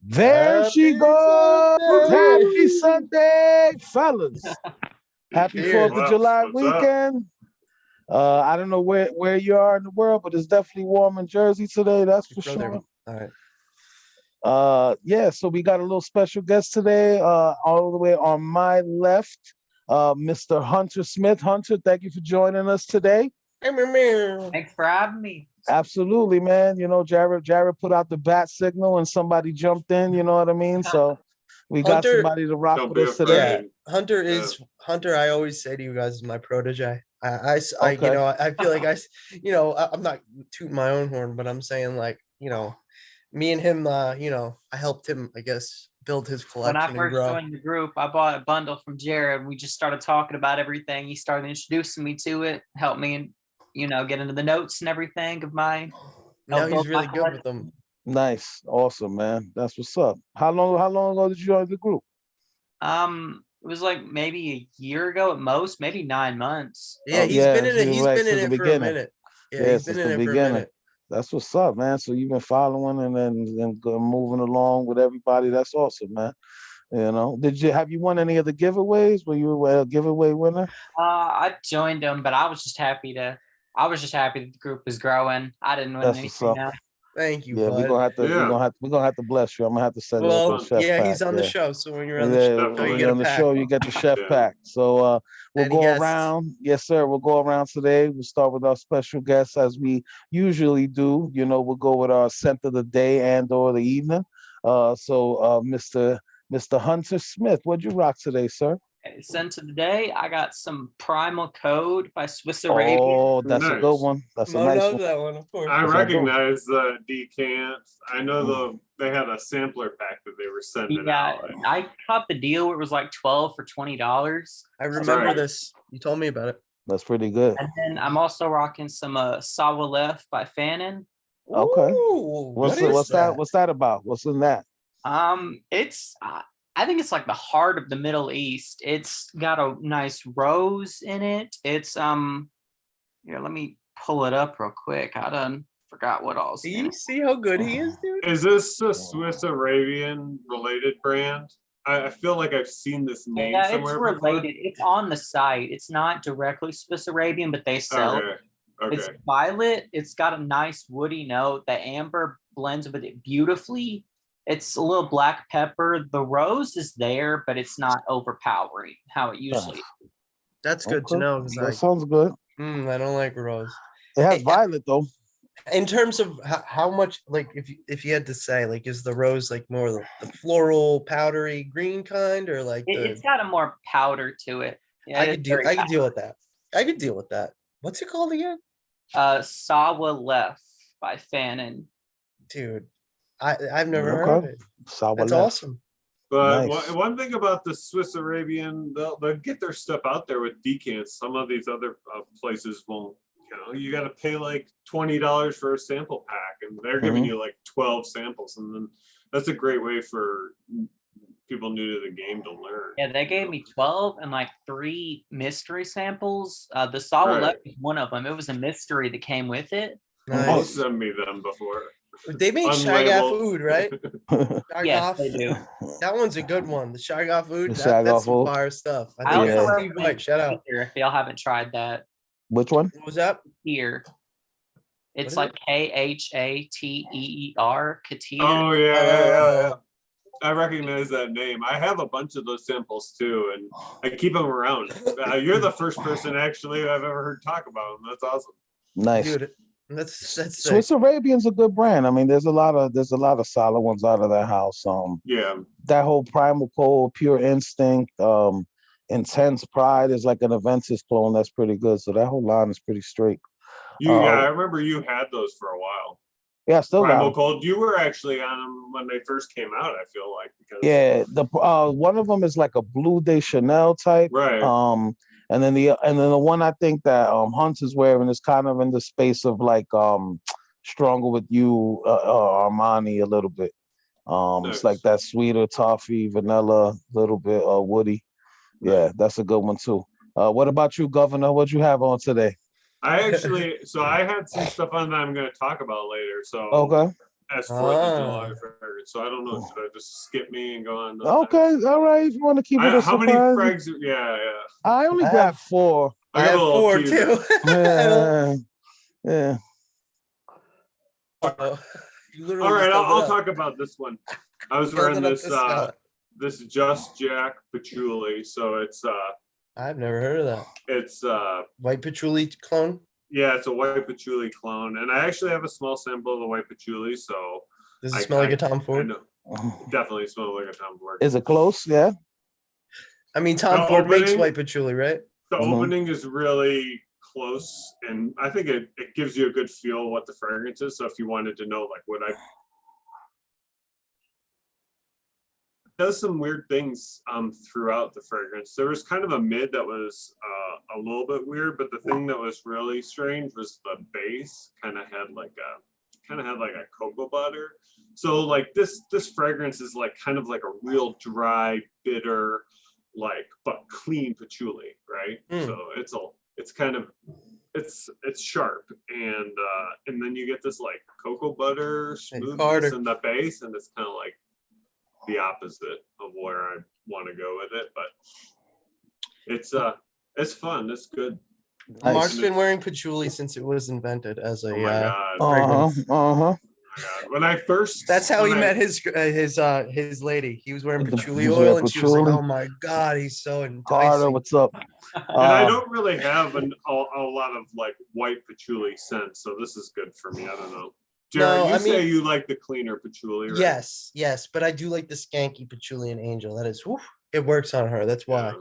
There she Happy goes. Sunday. Happy Sunday, fellas. Happy Cheers. 4th of July What's up? weekend. I don't know where you are in the world, but it's definitely warm in Jersey today. That's for From there. sure. All right. Yeah, so we got a little special guest today, all the way on my left, Mr. Hunter Smith. Hunter, thank you for joining us today. Thanks for having me. Absolutely, man. You know, Jared put out the bat signal and somebody jumped in, you know what I mean? So we got Hunter- somebody to rock Don't with be us today. afraid. Yeah, Hunter. I always say to you guys, is my protege. I Okay. I feel like I'm not tooting my own horn, but I'm saying like, me and him, I helped him, I guess, build his When I collection and first grow. joined the group, I bought a bundle from Jared. And we just started talking about everything. He started introducing me to it, helped me, get into the notes and everything of mine. Now he's build my really good with collection. them. Nice. Awesome, man. That's what's up. How long ago did you join the group? It was like maybe a year ago at most, maybe 9 months. Yeah, Oh, he's yeah, been in so it. you're He's right been in since the it for a beginning. minute. Yeah, Yeah, he's since been in the it for a beginning. minute. That's what's up, man. So you've been following and moving along with everybody. That's awesome, man. You know, have you won any of the giveaways? Were you a giveaway winner? I joined them, but I was just happy that the group was growing. I didn't win That's what's anything up. else. Thank you, Yeah, bud. we're gonna have to bless you. I'm gonna have to send you a Well, little chef yeah, pack. he's on the Yeah. show, so when you're on the Yeah, show, when you you're get a on the pack. show, you get the chef Yeah. pack. So we'll Any go guests? around. Yes, sir. We'll go around today. We'll start with our special guests as we usually do. You know, we'll go with our scent of the day and or the evening. Mr. Hunter Smith, what'd you rock today, sir? Scent of the day, I got some Primal Code by Swiss Arabian. Oh, that's a good Nice. one. That's a Mo nice knows one. that one, of course. I Yes, I do. recognize the decants. I know they had a sampler pack that they were sending Yeah, out. I caught the deal where it was like 12 for $20. I remember right. this. You told me about it. That's pretty good. And then I'm also rocking some Sawa Left by Fannin. Okay. Ooh, What's that? What's that about? What's in that? It's I think it's like the heart of the Middle East. It's got a nice rose in it. It's here, let me pull it up real quick. I done forgot what all's in You it. see how good he is, dude? Is this a Swiss Arabian related brand? I feel like I've seen this name Yeah, it's somewhere related. It's on the site. It's not directly Swiss Arabian, but they sell it. Okay. It's violet. It's got a nice woody note. The amber blends with it beautifully. It's a little black pepper. The rose is there, but it's not overpowering how it usually is. That's good to Okay. know. 'Cause, That like, sounds good. I don't like rose. It has Hey, violet though. In terms of how much, like, if you had to say, like, is the rose like more the floral, powdery, green kind, or like It's got a more powder to it. Yeah, I it's could deal. very I could deal with that. I could deal with that. What's it called again, Sawa Left by Fannin. dude? I've never heard of it. Sour That's left. awesome. But Nice. one thing about the Swiss Arabian, they'll get their stuff out there with decants. Some of these other places won't. You got to pay like $20 for a sample pack, and they're giving you like 12 samples, and then that's a great way for people new to the game to learn. Yeah, they gave me 12 and like 3 mystery samples. The Sawa Right. Left was one of them. It was a mystery that came with it. Both Nice. sent me them before. They make Shaga Unlabeled. food, right? Yes, Shaggoff. they do. That one's a good one. The Shaggoff food. The That's Shaggoff some food. fire stuff. I I think Yeah. also that's Steve White. Shout out. If y'all haven't tried that Which one? What was that? here, it's is like Khateer, Katir. Oh yeah. I recognize that name. I have a bunch of those samples too, and I keep them around. You're the first person actually I've ever heard talk about them. That's awesome. Nice. Dude, that's Swiss sick. Arabian's a good brand. I mean, there's a lot of solid ones out of that house. Yeah. That whole Primal Cold, Pure Instinct, Intense Pride is like an Aventus clone that's pretty good. So that whole line is pretty straight. I remember you had those for a while. Yeah, I still got Primal 'em. Cold. You were actually on them when they first came out. I feel like because Yeah, one of them is like a Blue de Chanel type. Right. And then the one I think that Hunt is wearing is kind of in the space of like Stronger with You, Armani a little bit. Nice. It's like that sweeter toffee, vanilla, little bit woody. Yeah, that's a good one too. What about you, Governor? What'd you have on today? I had some stuff on that I'm going to talk about later. So Okay. as 4th of July favorite, so I don't know. Should I just skip me and go on? Okay, all right. If you want to keep it a How many surprise. frags? Yeah. I only I grabbed have- 4. I have have a little 4 teaser. too. I don't- Yeah. You literally All right, just I'll opened talk about this one. I was Building wearing up this the salad. this Just Jack patchouli, so I've never heard of that. it's White patchouli clone. yeah, it's a white patchouli clone, and I actually have a small sample of the white patchouli, so Does it smell like a Tom I Ford? know, definitely smells like a Tom Ford. Is it close? Yeah. I mean, Tom The Ford makes opening- white patchouli, right? The Mhm. opening is really close, and I think it gives you a good feel of what the fragrance is. So if you wanted to know, like, does some weird things throughout the fragrance. There was kind of a mid that was a little bit weird, but the thing that was really strange was the base kind of had like a cocoa butter. So like this fragrance is like kind of like a real dry, bitter, like but clean patchouli, right? So it's kind of it's sharp, and then you get this like cocoa butter smoothness in the base, and it's kind of like the opposite of where I want to go with it, but it's fun. It's good. Nice. Mark's been wearing patchouli since it was invented as a Oh my god! fragrance. Oh my god! When I first That's how he when I- met his lady. He was wearing The patchouli patchouli- oil, and she was like, patchouli. "Oh my god, he's so Carter, enticing." what's up? And I don't really have a lot of like white patchouli scent, so this is good for me. I don't know. Jared, No, you I say mean- you like the cleaner patchouli, right? Yes, but I do like the skanky patchouli and angel. That is, whew, it works on her. That's why. Yeah.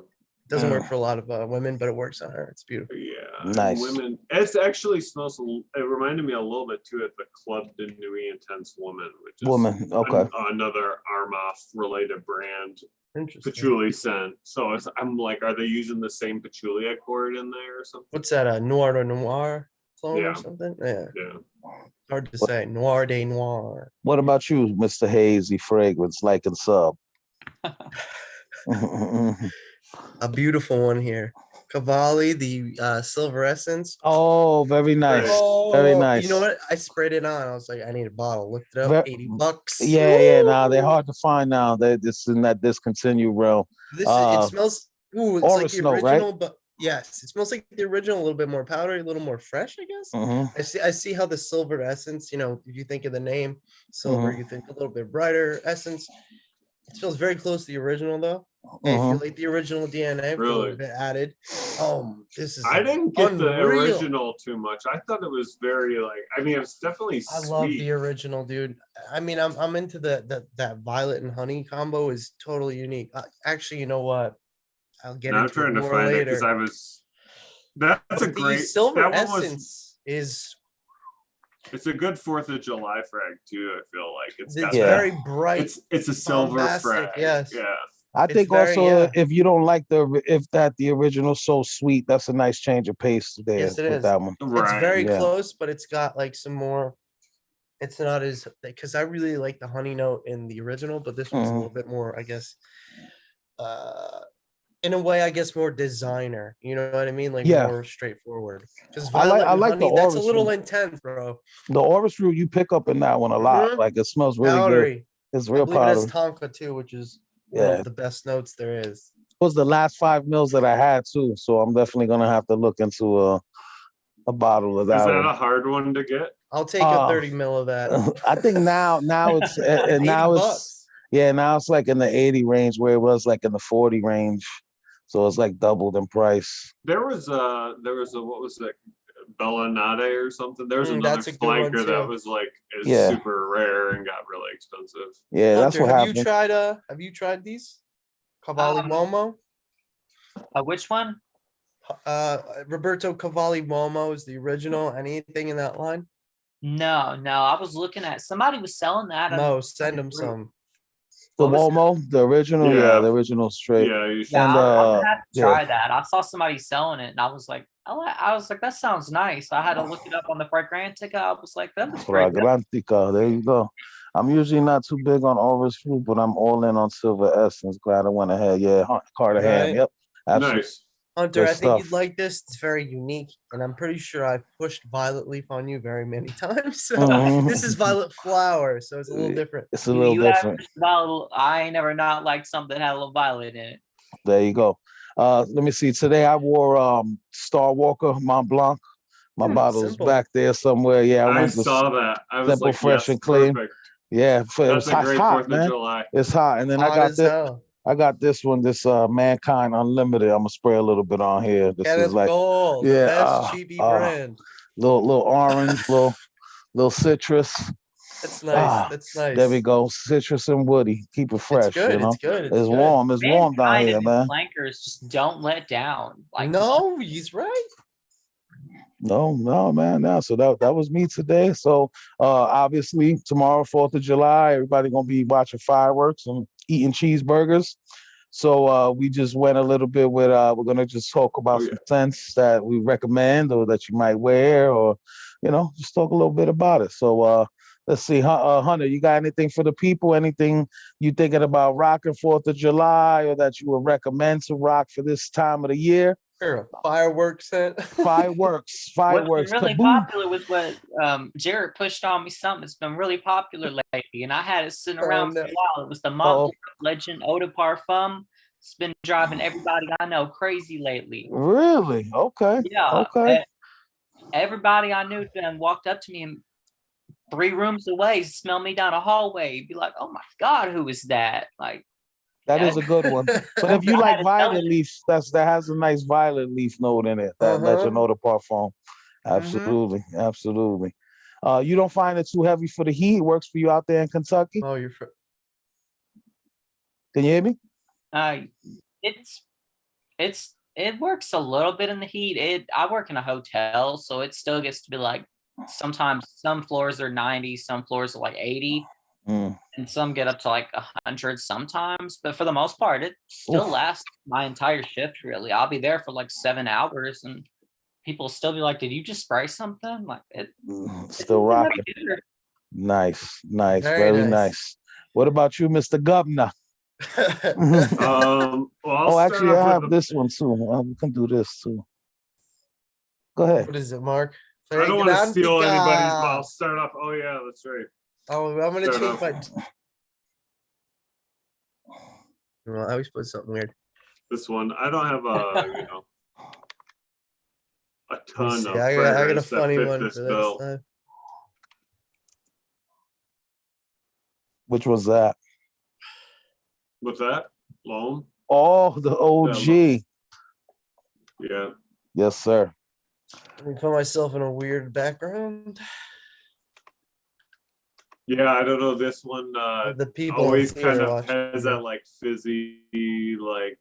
It doesn't work for a lot of women, but it works on her. It's beautiful. Yeah, Nice. Women. It actually smells. It reminded me a little bit too of the Club de Nuit Intense Woman, which is Okay. another Armoff related brand Interesting. patchouli scent. So I'm like, are they using the same patchouli I poured in there or something? What's that? A noir de noir clone Yeah. or something? Yeah, Yeah. hard to say. Noir de noir. What about you, Mr. Hazy Fragrance, like and sub? A beautiful one here. Cavalli, the silver essence. Oh, very nice. Very nice. You know what? I sprayed it on. I was like, I need a bottle. Looked it up. $80. Yeah. Now they're hard to find now. They're just in that discontinued realm. It smells. Ooh, it's like Orris the note, right? original, but yes, it smells like the original. A little bit more powdery, a little more fresh, I guess. Mhm. I see how the silver essence. You know, if you think of the name silver, you think a little bit brighter essence. It feels very close to the original, though. Hey, if you like the original DNA, with a little Really? bit added. This is. I didn't get the unreal. original too much. I thought it was very like. I mean, it's definitely I sweet. love the original, dude. I mean, I'm into that violet and honey combo is totally unique. Actually, you know what? I'll get Now I'm into trying it to more find it later. because I was. That's a The great silver that one was. essence is It's a good 4th of July frag too. I feel like it's got Yeah. very bright. it's a silver bombastic, frag. yes. Yeah. I It's think very- also yeah. if you don't like the original so sweet, that's a nice change of pace there Yes, it with is. that one. Right. It's very Yeah. close, but it's got like some more. It's not as because I really like the honey note in the original, but this one's a little bit more, I guess. In a way, I guess more designer. You know what I mean? Like Yeah. more straightforward. Because I violet and like the honey, that's a Orris little one. intense, bro. The Orris root you pick up in that one a lot. Mhm. Like it smells really good. Powdery. It's I real believe it has powdery. tonka too, which is one Yeah. of the best notes there is. It was the last 5 mils that I had too, so I'm definitely gonna have to look into a bottle of Is that that one. a hard one to get? I'll take a 30 mil of that. I think now it's It's now it's $80. now it's like in the 80 range where it was like in the 40 range. So it's like doubled in price. There was a what was it? Bellanade or something. There's another That's a good one, flanker that too. was like Yeah. super rare and got really expensive. Yeah, that's Hunter, what have happened. have you tried these? Cavalli Um, Momo? Which one? Roberto Cavalli Momo is the original. Anything in that line? No. I was looking at somebody was selling that. Mo, send him some. The What was it? Womo, the original, Yeah. the original straight. Yeah, you should. Yeah, And, I would have to yeah. try that. I saw somebody selling it, and I was like, that sounds nice. I had to look it up on the Fragrantica. I was like, that looks pretty good. Fragrantica, there you go. I'm usually not too big on Orris fruit, but I'm all in on silver essence. Glad I went ahead. Yeah, Carter Ham. Right. Yep. Absolutely. Nice. Hunter, Good I think you'd stuff. like this. It's very unique, and I'm pretty sure I've pushed Violet Leaf on you very many times. So this is Mhm. Violet Flower, so it's a little different. It's a You little you have different. violet. I ain't never not liked something that had a little violet in it. There you go. Let me see. Today I wore Star Walker Mont Blanc. My bottle's Simple. back there somewhere. Yeah, I I went to saw that. I was Simple, like, Fresh, yes, and Clean. perfect. Yeah, it was That's a hot, great hot, 4th of man. July. It's hot. And then Hot as hell. I got this one, this Mankind Unlimited. I'm gonna spray a little bit on here. This is Kenneth like, Gold, the yeah, best cheapy brand. little orange, little citrus. That's nice. That's There we nice. go. Citrus and woody. Keep it It's fresh, you good. It's know. good. It's It's good. warm. It's warm down Mankind here, and the man. flankers just don't let down. Like No, he's right. No, man. No. So that was me today. So obviously tomorrow, 4th of July, everybody gonna be watching fireworks and eating cheeseburgers. So we just went a little bit with we're gonna just talk about Oh, some yeah. scents that we recommend or that you might wear, or just talk a little bit about it. So let's see, Hunter, you got anything for the people? Anything you thinking about rocking 4th of July or that you would recommend to rock for this time of the year? Sure, a fireworks scent. Fireworks, what's been fireworks, really kaboom. popular was what Jared pushed on me something that's been really popular lately, and I had it sitting Oh, around for no. a while. It was the Oh, Mont Blanc Legend Eau de Parfum. It's been driving everybody I know crazy lately. really? Okay, Yeah, okay. everybody I knew then walked up to me and 3 rooms away, smell me down a hallway, be like, "Oh my God, who is that?" Like, That yeah, is a good one. But if you I like had to tell violet you. leaf, that has a nice violet leaf note in it. That Legend Uh-huh. Eau de Parfum. Mm-hmm. Absolutely, absolutely. You don't find it too heavy for the heat. It works for you out there in Kentucky. Oh, Can you hear me? Uh, it's it works a little bit in the heat. I work in a hotel, so it still gets to be like sometimes some floors are 90, some floors are like 80, Mm. and some get up to like 100 sometimes. But for the most part, it still Oof. lasts my entire shift. Really, I'll be there for like 7 hours, and people still be like, "Did you just spray something?" Like it's Still a heavy rocking. hitter. Nice, nice, very very nice. nice. What about you, Mr. Governor? Well, I'll Oh, start actually, off I with have this one too. We can do this too. Go ahead. What is it, Mark? I don't want to steal anybody's, but I'll Fragrantica. start off. Oh yeah, that's right. Oh, I'm gonna Start change off. my. Well, I always put something weird. This one. I don't have a a Let me ton see. of I got a fragrance that funny fit one this for bill. this. Which was that? What's that? Loam? Oh, the OG. Yeah. Yes, sir. Let me put myself in a weird background. Yeah, I don't know. This one The people always in theater kind of watching has me. that like fizzy, like.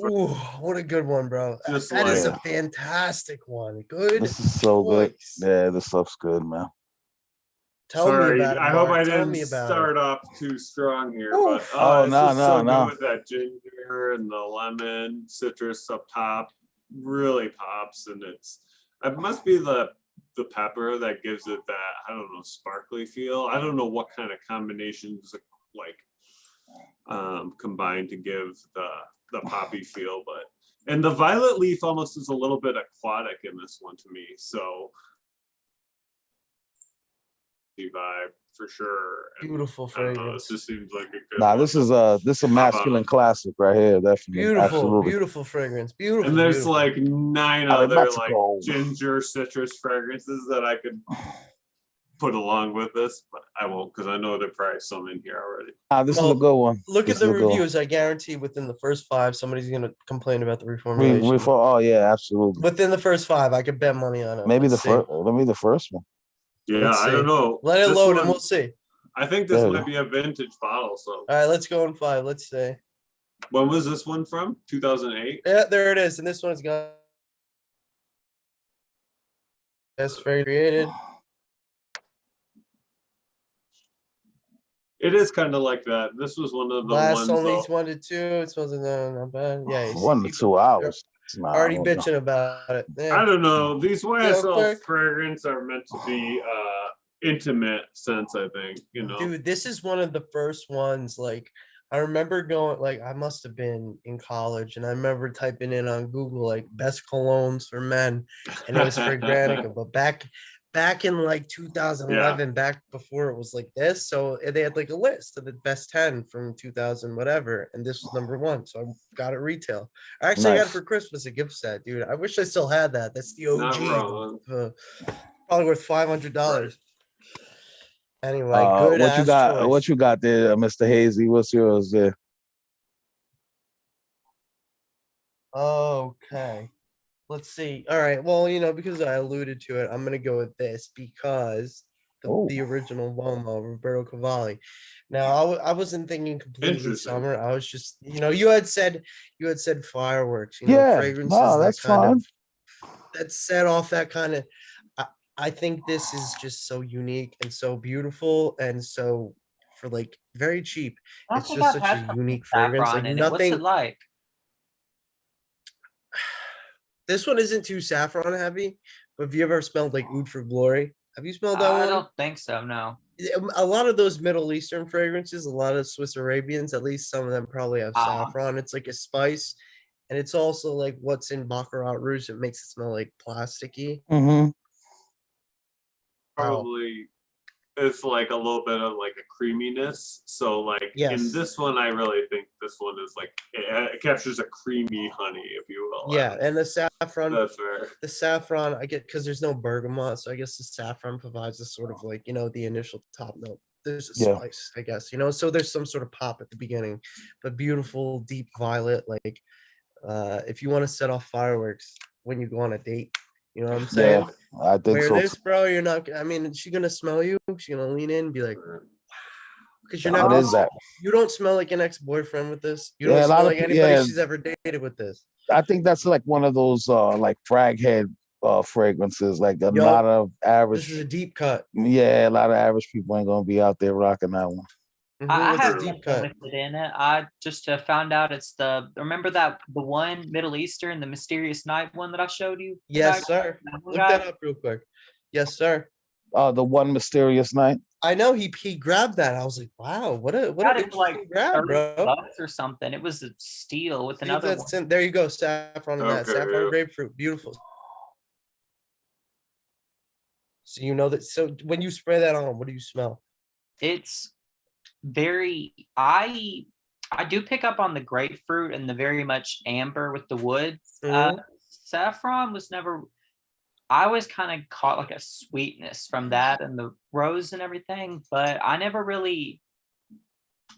Ooh, what a good one, bro. Just That is a like- fantastic one. Good This is so good. choice. Yeah, this stuff's good, man. Tell me Sorry, about it, I hope Mark. I Tell didn't me about start it. off too strong here, Oof. but Oh, it's no, just so no. good with that ginger and the lemon citrus up top. Really pops, and it must be the pepper that gives it that, I don't know, sparkly feel. I don't know what kind of combinations like combined to give the poppy feel, but and the violet leaf almost is a little bit aquatic in this one to me, so vibe for sure. And Beautiful I don't know, fragrance. this just seems like a good Nah, one. this is a masculine classic right here, definitely. Beautiful, Absolutely. beautiful fragrance. Beautiful. And there's beautiful. like 9 Out of other Mexico. like ginger citrus fragrances that I could put along with this, but I won't because I know they're probably some in here already. This is a good one. Look This at the is a good one. reviews. I guarantee within the first 5, somebody's gonna complain about the reformulation. Oh yeah, absolutely. Within the first 5, I could bet money on it. Maybe Let's the first. Maybe the first one. Yeah, Let's I see. don't know. Let it This load one, and we'll see. I think this There you might go. be a vintage bottle. So All right, let's go in 5. Let's see. when was this one from? 2008? Yeah, there it is. And this one's got best fragrance created. It is kind of like that. This was one of the Last ones only though. 1 to 2. It wasn't not bad. Yeah, you see 1 to people 2 hours. Nah, already I don't know. bitching about it. I Yeah. don't know. These Real YSL quick. fragrance are meant to be intimate sense, I think, you know. Dude, this is one of the first ones like I remember going like I must have been in college, and I remember typing in on Google like best colognes for men, and it was Fragrantica. But back in like 2011, back before it was like this, so they had like a list of the best 10 from 2000 whatever, and this was number one. So I got it retail. Actually, I got it Nice. for Christmas, a gift set, dude. I wish I still had that. That's the Not OG, wrong. probably worth $500. Anyway, good What you ass got? What choice. you got there, Mr. Hazy? What's yours there? Okay. Let's see. All right. Well, because I alluded to it, I'm gonna go with this because Oh, the original Momo, Roberto Cavalli. Now, I wasn't thinking completely Interesting. summer. I was just, you had said fireworks. yeah. Fragrances No, that that's kind of fine. that set off that kind of. I think this is just so unique and so beautiful and so for like very cheap. I don't It's think just I've such a had something with unique fragrance. Like saffron in it. What's it nothing. like? This one isn't too saffron heavy, but have you ever smelled like Oud for Glory? Have you smelled that I one? don't think so. No. A lot of those Middle Eastern fragrances, a lot of Swiss Arabians, at least some of them probably have saffron. It's like a spice, and it's also like what's in Baccarat Rouge that makes it smell like plasticky. Mm-hmm. Probably it's like a little bit of like a creaminess. So like in Yes. this one, I really think this one is like it captures a creamy honey, if you will. Yeah, and the saffron, That's fair. I get because there's no bergamot, so I guess the saffron provides a sort of like the initial top note. There's a Yeah. spice, I guess, so there's some sort of pop at the beginning, but beautiful deep violet. Like, if you want to set off fireworks when you go on a date, you know what I'm saying? Yeah, I think Wear so. this, bro. You're not. I mean, is she gonna smell you? She's gonna lean in and be like, because you're What not. is that? You don't smell like an ex-boyfriend with this. You don't Yeah, a lot smell of like anybody she's ever dated with this. I think that's like one of those like frag head fragrances. Like a lot Yup. of This is a average, deep cut. yeah, a lot of average people ain't gonna be out there rocking that one. I It's a have True. deep something cut. with it in it. I just found out it's remember that the one Middle Eastern, the Mysterious Night one that I showed you? Yes, sir. That one Look that guy? up real quick. Yes, sir. The one mysterious night. I know he grabbed that. I was like, wow, what an Got it for like interesting grab, 30 bro. bucks or something. It was a steal with See if another one. that's in there. You go, saffron and that Okay, saffron yeah. grapefruit, beautiful. So you know that. So when you spray that on, what do you smell? It's very I do pick up on the grapefruit and the very much amber with the wood. Mhm. Saffron was never. I always kind of caught like a sweetness from that and the rose and everything, but I never really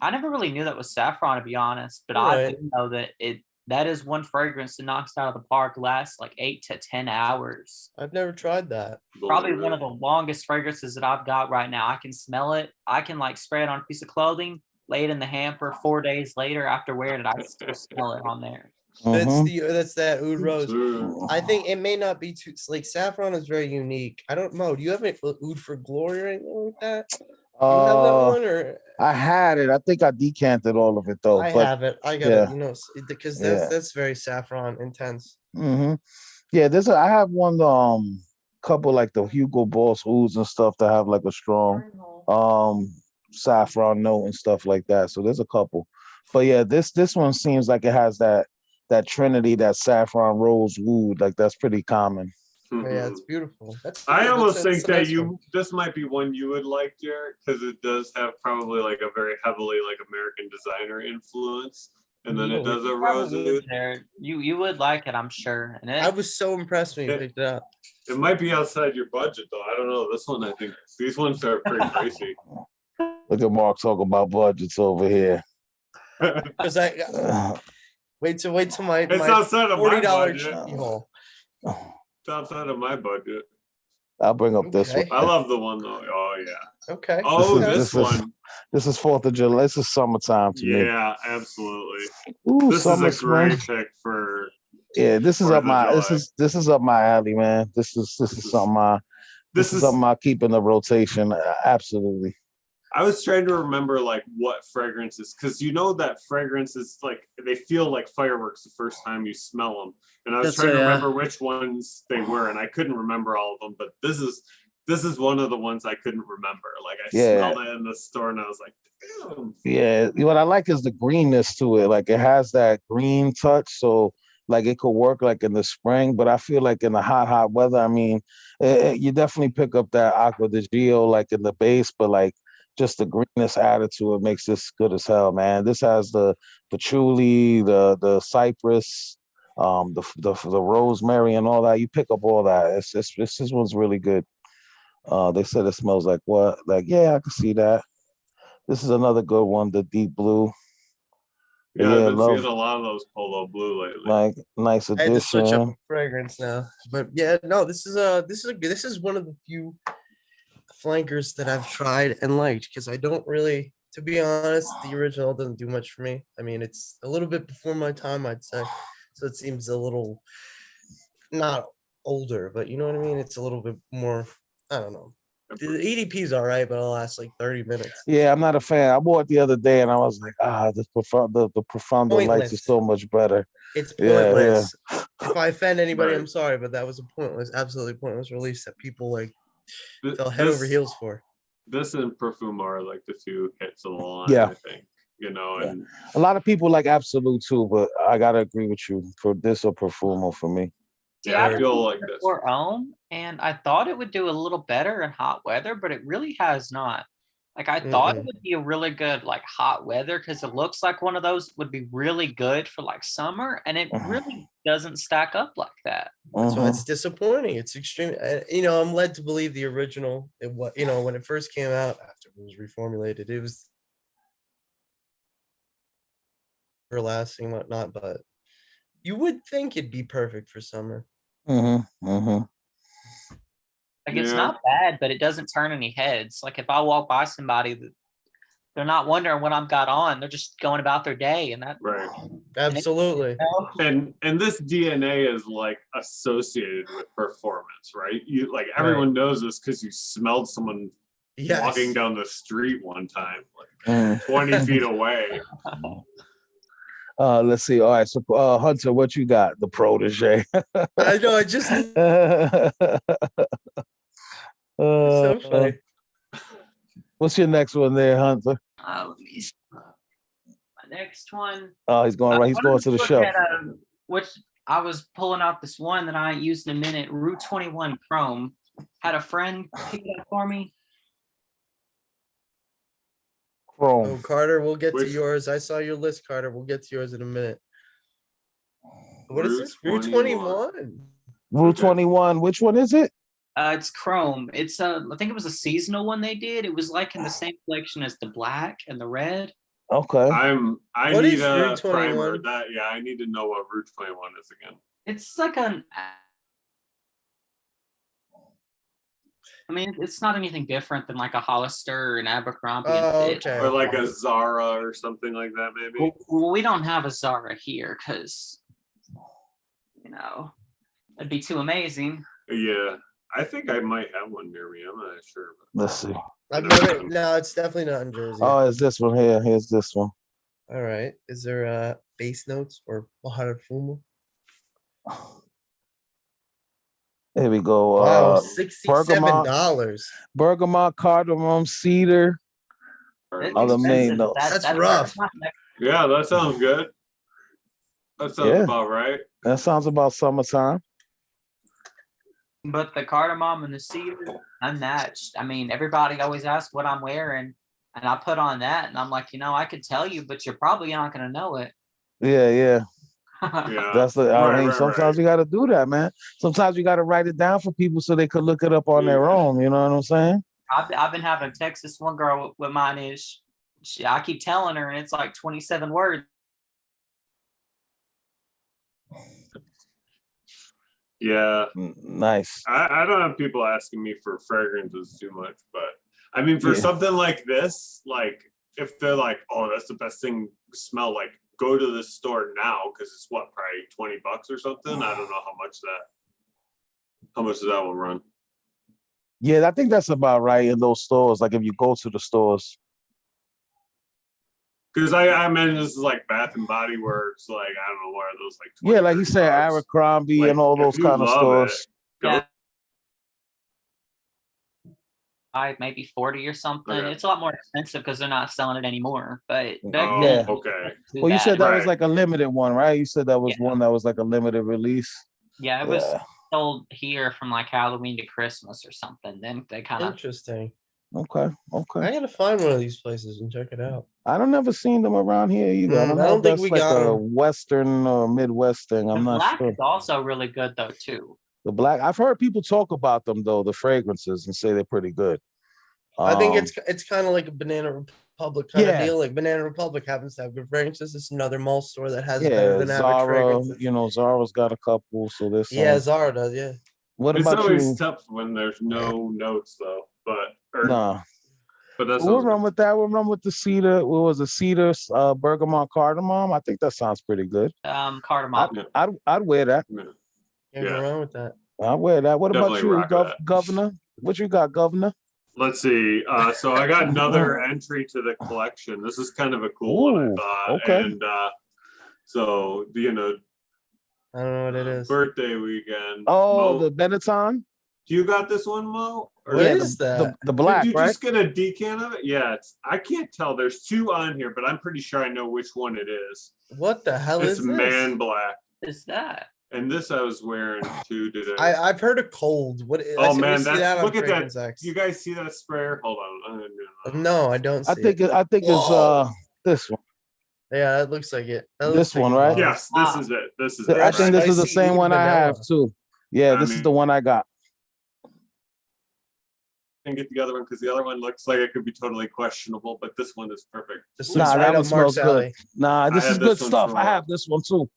knew that was saffron, to be honest. But I Right. do know that that is one fragrance that knocks it out of the park, lasts like 8 to 10 hours. I've never tried that. Probably Believe one it. of the longest fragrances that I've got right now. I can smell it. I can like spray it on a piece of clothing, lay it in the hamper. 4 days later, after wearing it, I still smell it on there. Mhm. That's that oud rose. True. I think it may not be too like saffron is very unique. I don't know. Do you have any oud for glory or anything like that? Do you have that one or I had it. I think I decanted all of it though. I But have it. I got yeah, it. Because yeah. that's very saffron intense. Yeah, I have one couple like the Hugo Boss Oods and stuff that have like a strong saffron note and stuff like that. So there's a couple. But yeah, this one seems like it has that trinity, that saffron rose wood. Like that's pretty common. Yeah, it's beautiful. That's I good. almost That's think a that nice one. this might be one you would like, Jared, because it does have probably like a very heavily like American designer influence, and then it does a rose. You would like it, I'm sure. And I was so impressed when you Yeah. picked it up. It might be outside your budget though. I don't know. This one, I think these ones are pretty pricey. Look at Mark talking about budgets over here. Because I wait till my It's my outside of my $40 budget. haul. It's outside of my budget. I'll bring up this one. Okay. I love the one though. Oh yeah. Okay. Oh, This is- this one. This is 4th of July. This is summertime to me. Yeah, absolutely. Ooh, This summer, is a great spring. pick for. Yeah, this is 4th up of my July. this is up my alley, man. This is something this is something I keep in the rotation. Absolutely. I was trying to remember like what fragrances, because you know that fragrances like they feel like fireworks the first time you smell them, and I was That's trying to right, yeah. remember which ones they were, and I couldn't remember all of them. But this is this is one of the ones I couldn't remember. Like I Yeah. smelled it in the store and I was like, damn. Yeah, what I like is the greenness to it. Like it has that green touch, so like it could work like in the spring. But I feel like in the hot weather, I mean, you definitely pick up that aqua di Gio like in the base, but like just the greenness added to it makes this good as hell, man. This has the patchouli, the cypress, the rosemary and all that. You pick up all that. This one's really good. They said it smells like what? Like, yeah, I can see that. This is another good one, the deep blue. Yeah, Yeah, I've been seeing love, a lot of those polo blue lately. like nice I had to switch up addition. a fragrance now, but yeah, no, this is one of the few flankers that I've tried and liked because I don't really, to be honest, the original doesn't do much for me. I mean, it's a little bit before my time, I'd say, so it seems a little not older, but you know what I mean. It's a little bit more. I don't know. The EDP is all right, but it'll last like 30 minutes. Yeah, I'm not a fan. I bought it the other day and I was like, the Profondo lights is Pointless. so much better. It's Yeah, pointless. If I offend anybody, Right. I'm sorry, but that was a pointless, absolutely pointless release that people like Th- fell head over this- heels for. This and Perfume are like the two hits of the line, Yeah. I think. You know, Yeah. and A lot of people like Absolute too, but I gotta agree with you for this or Perfumo for me. See, yeah, I I feel don't like this. or own, and I thought it would do a little better in hot weather, but it really has not. Like I thought it would be a really good like hot weather because it looks like one of those would be really good for like summer, and it really doesn't stack up like that. That's why Mhm. it's disappointing. It's extreme. I'm led to believe the original. It was, when it first came out after it was reformulated, it was everlasting, whatnot. But you would think it'd be perfect for summer. Mhm. Mhm. Like it's Yeah. not bad, but it doesn't turn any heads. Like if I walk by somebody, they're not wondering what I've got on. They're just going about their day, and that Right. Absolutely. And this DNA is like associated with performance, right? You like everyone knows this because you smelled someone Yes. walking down the street one time, like Mhm. 20 feet away. Let's see. All right, so Hunter, what you got? The protege. I know. I just so funny. What's your next one there, Hunter? Let me see. My next one. Oh, he's going right. He's going to the look show. At, which I was pulling out this one that I ain't used in a minute. Route 21 Chrome. Had a friend pick it up for me. Chrome. Oh, Carter, we'll get to Which- yours. I saw your list, Carter. We'll get to yours in a minute. What is Route this? Route 21. 21. Route Okay. 21. Which one is it? It's Chrome. It's I think it was a seasonal one they did. It was like in the same collection as the black and the red. Okay. I What need is a Route primer 21? that I need to know what Route 21 is again. It's like I mean, it's not anything different than like a Hollister or an Abercrombie and Oh, Fitch. okay. Or like a Zara or something like that, maybe. Well, we don't have a Zara here because, it'd be too amazing. Yeah. I think I might have one near me. I'm not sure. But Let's see. I've never. No, it's definitely not in Jersey. Oh, it's this one here. Here's this one. All right. Is there base notes or Perfume? Here we go. Wow, $67. Bergamot, cardamom, cedar. It's Other main expensive. notes. That's rough. yeah, that sounds good. That sounds Yeah. about right. That sounds about summertime. But the cardamom and the cedar, unmatched. I mean, everybody always asks what I'm wearing, and I put on that, and I'm like, I could tell you, but you're probably not going to know it. Yeah, yeah. Yeah. That's the. I Right, mean, right, sometimes right. you got to do that, man. Sometimes you got to write it down for people so they could look it up on their own. You know what I'm saying? I've been having to text this one girl what mine is. I keep telling her, and it's like 27 words. Yeah. Nice. I don't have people asking me for fragrances too much, but I mean, for Yeah. something like this, like if they're like, oh, that's the best thing to smell, like go to the store now because it's what, probably $20 or something. I don't know how much does that one run? Yeah, I think that's about right in those stores. Like if you go to the stores. Because I mean, this is like Bath and Body Works, like I don't know what are those like. 20, Yeah, like you said, $30. Abercrombie Like, and all if those you kind of love stores. Go- Yeah. maybe 40 or something. Okay. It's a lot more expensive because they're not selling it anymore. But back Oh, then, okay. Well, you said that was Right. like a limited one, right? You said that was Yeah. one that was like a limited release. Yeah, it was Yeah. sold here from like Halloween to Christmas or something. Then they kind of Interesting. Okay. I Okay. gotta find one of these places and check it out. I don't never seen them around here either. I don't I know don't if think that's we like got a 'em. Western or Midwest thing. the I'm not black sure. is also really good though too. The black, I've heard people talk about them though, the fragrances, and say they're pretty good. I think Um, it's kind of like a Banana Republic kind of yeah, deal. Like Banana Republic happens to have good fragrances. It's another mall store that has better yeah. than average Zara, fragrances. you know, Zara's got a couple, so there's some. Yeah, Zara does. Yeah. What It's about always you? tough when there's no notes though, Nah, but that we'll sounds run good. with that. We'll run with the cedar. What was it? Cedar, bergamot, cardamom. I think that sounds pretty good. Cardamom. I'd wear that. Yeah, Can't go wrong with that. I'd wear that. What about definitely you, rock that. Governor? What you got, Governor? Let's see. So I got another entry to the collection. This is kind of a cool one, I Ooh, thought. okay. And so you know, I don't know what it is. birthday weekend. Oh, Mo, the Benetton. you got this one, Mo? Or What Yeah, is that? the black, did you right? just get a decant of it? Yeah, I can't tell. There's two on here, but I'm prettyure I know which one it is. What the hell It's is this? man black. Is that? And this I was wearing too today. I've heard of cold. What? Oh we man, see that on look at that. Fragrance X. You guys see that sprayer? Hold on. No, I don't see I think it's Whoa. this one. Yeah, it looks like it. That This looks like one, it right? does. Yes, this is it. This is it. I think this is the Spicy same oud one I have vanilla. too. Yeah, I this is mean- the one I got. And get the other one because the other one looks like it could be totally questionable, but this one is perfect. This Nah, looks that right one up Mark's smells good. alley. Nah, this I is had good this one stuff. for a I while. have this one too.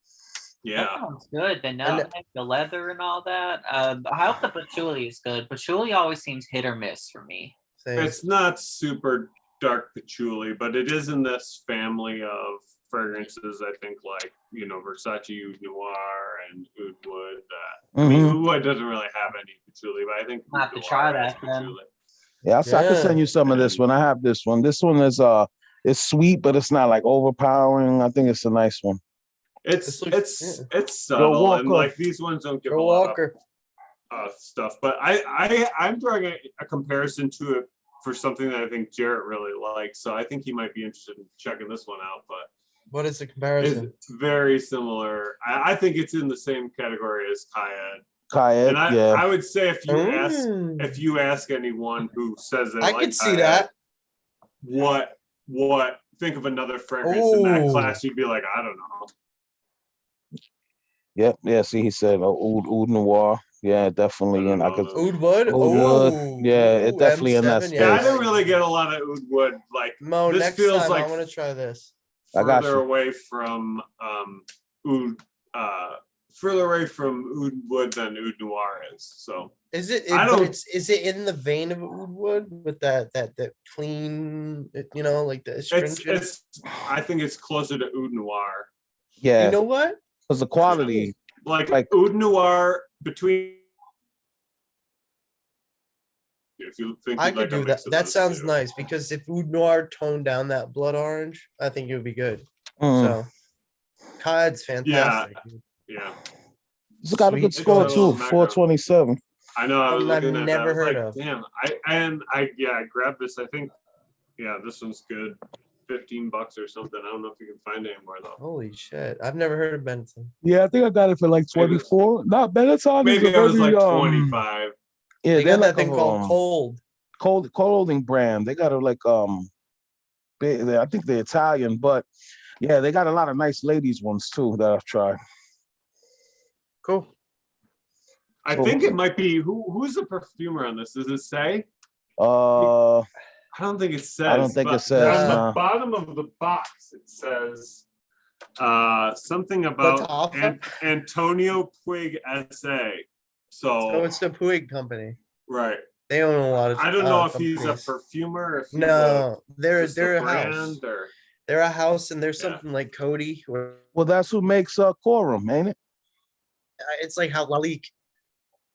Yeah. That sounds good. The And nutmeg, the leather, and all that. I hope the patchouli is good. Patchouli always seems hit or miss for me. Same. It's not super dark patchouli, but it is in this family of fragrances. I think like Versace Oud Noir and Oud Wood. I mean, Mhm. Oud Wood doesn't really have any patchouli, but I think I'll have Oud to Noir try has that then. patchouli. Yeah, I can send Yeah. you some of this And- one. I have this one. This one is it's sweet, but it's not like overpowering. I think it's a nice one. It's This looks- it's subtle, and Walker. like these ones don't give Joe a lot Walker. of stuff. But I'm drawing a comparison to it for something that I think Jarrett really likes. So I think he might be interested in checking this one out. But What is the it's comparison? very similar. I think it's in the same category as Kayed. Kayed, And yeah. I would say if you ask Mm. anyone who says they I like could see Kayed, that. what think of another fragrance in that Ooh. class, you'd be like, I don't know. Yep, yeah. See, he said Oud Noir. Yeah, definitely. And I could. Ooh. Oud Wood? Oud Wood. Oh, Yeah, it definitely in that M7, Yeah, I space. didn't really get a lot of Oud Wood. Like Mo, this next feels time like I want to try this. I got further you. away from Oud further away from Oud Wood than Oud Noir is. So Is it? I But don't- is it in the vein of Oud Wood with that clean? Like the astringent. it's I think it's closer to Oud Noir. Yeah, You know what? because the quality. Like Like- Oud Noir between. If you think I you'd could like a do that. mix of That those sounds two. nice because if Oud Noir toned down that blood orange, I think it would be good. Mm. So, Kayed's fantastic. dude. Yeah, It's got a Sweet good score little too. macro. 427. I know. I was Something I've looking at that. I never was heard like, of. damn. I grabbed this. I think, yeah, this one's good. $15 or something. I don't know if you can find it anymore though. Holy shit! I've never heard of Benson. Yeah, I think I got it for like Maybe it's- 24. Not Benetton. Maybe is it a was very, like 25. Yeah, They they're got like that thing called Cold. clothing brand. They got a like I think they're Italian, but yeah, they got a lot of nice ladies ones too that I've tried. Cool. I So- think it might be who's the perfumer on this? Does it say? I I don't think it says. I don't think it but says, on nah. the bottom of the box. It says something about Latafia? Antonio Puig SA. So So it's the Puig company. right. They own a lot of. I don't know if he's a companies. perfumer. If he's No, they're just a house. brand or They're a house, and there's Yeah. something like Cody. Where well, that's who makes Quorum, ain't it? it's like how Lalique.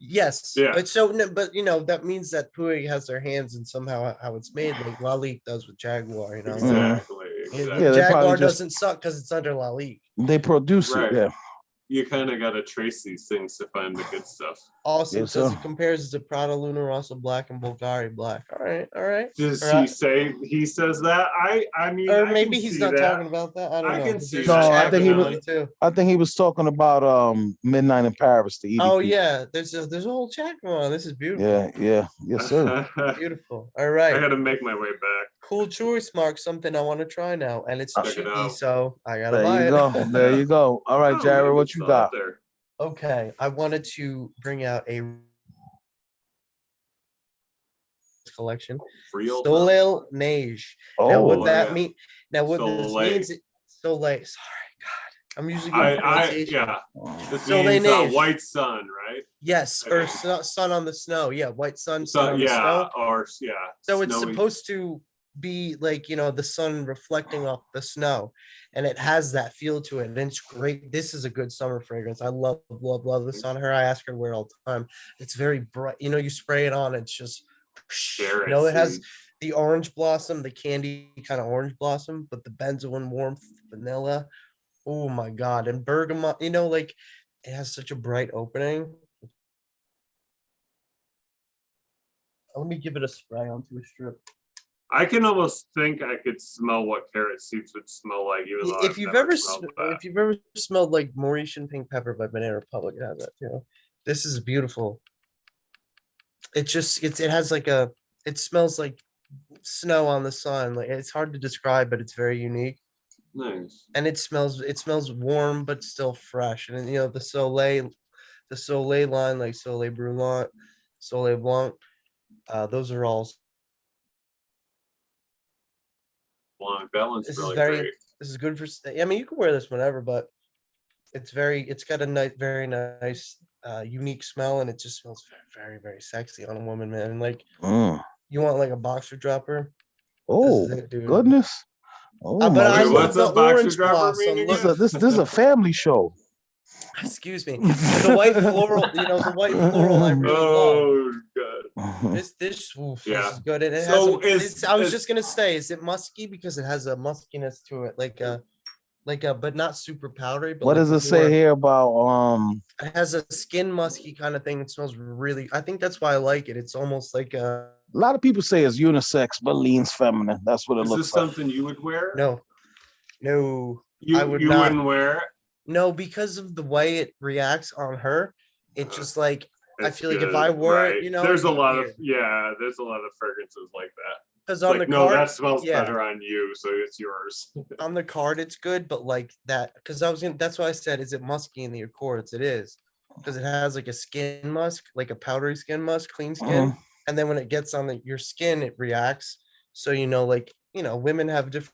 Yes. Yeah. But so, no, but that means that Puig has their hands in somehow how it's made, like Lalique does with Jaguar. exactly. Yeah, they Jaguar probably just- doesn't suck because it's under Lalique. They produce Right. it. Yeah. you kind of got to trace these things to find the good stuff. Also, Yes, says sir. it compares to Prada Luna Rossa Black and Bulgari Black. All right, all right. Does All right. he say he says that? I mean, Or I maybe can he's see not that. talking about that. I don't I know. can 'cause see there's No, that. I think he Chagrin was. one, too. I think he was talking about Midnight in Paris, the EDP. Oh yeah, there's a whole chat going on. This is beautiful. Yeah, yes, sir. Beautiful. All I right. got to make my way back. Cool choice, Mark. Something I want to try now, and it's Check it cheapy, out. so I gotta There buy you it. go. There you go. All right, Oh, Jared, maybe what it's you still out got? there. Okay, I wanted to bring out a collection. Real time. Soleil Neige. Now, Oh, what that yeah. mean? Now, what this Soleil. means? Soleil. Sorry, God. I'm usually good at I pronunciation. yeah. This Soleil means Neige. white sun, right? Yes, I or think. sun on the snow. Yeah, white sun, So sun on the yeah, snow. or yeah. So it's snowy. supposed to be like, the sun reflecting off the snow, and it has that feel to it. And it's great. This is a good summer fragrance. I love this on her. I ask her to wear it all the time. It's very bright. You spray it on, it's just, There it has seems- the orange blossom, the candy kind of orange blossom, but the benzoin warmth, vanilla. Oh my God. And bergamot, like it has such a bright opening. Let me give it a spray onto a strip. I can almost think I could smell what carrot seeds would smell like, even though If I've you've never ever smelled that. if you've ever smelled like Mauritian pink pepper by Banana Republic, it has that too. This is beautiful. It has like it smells like snow on the sun. Like it's hard to describe, but it's very unique. Nice. And it smells warm but still fresh. And the Soleil line, like Soleil Brûlant, Soleil Blanc, those are all. Blanc, that one's This is really very. great. This is good for. I mean, you can wear this whenever, but it's got a nice, very nice, unique smell, and it just smells very, very, very sexy on a woman, man. And like, you want like a boxer dropper? Oh, This is it, dude. goodness. Oh, But my I Wait, love what's the a boxer orange dropper mean blossom. again? this is a family show. Excuse me. The white floral, the white floral I really love. Oh god. This Yeah. is good. And it So has I was is- just gonna say, is it musky? Because it has a muskiness to it, but not super powdery. But What like does it say more- here about It has a skin musky kind of thing. It smells really. I think that's why I like it. It's almost like a a lot of people say it's unisex, but leans feminine. That's what it Is looks this like. something you would wear? no. You, I would you not. wouldn't wear it? No, because of the way it reacts on her. It's just like I It's feel like if good, I wore right. it, there's a it'd be lot weird. of there's a lot of fragrances like that. Because It's on like, the no, card, that smells yeah. better on you, so it's yours. On the card it's good, but like that, because that's why I said, is it musky in the Accords? It is, because it has like a skin musk, like a powdery skin musk, clean skin, and then when it gets on your skin, it reacts. So women have different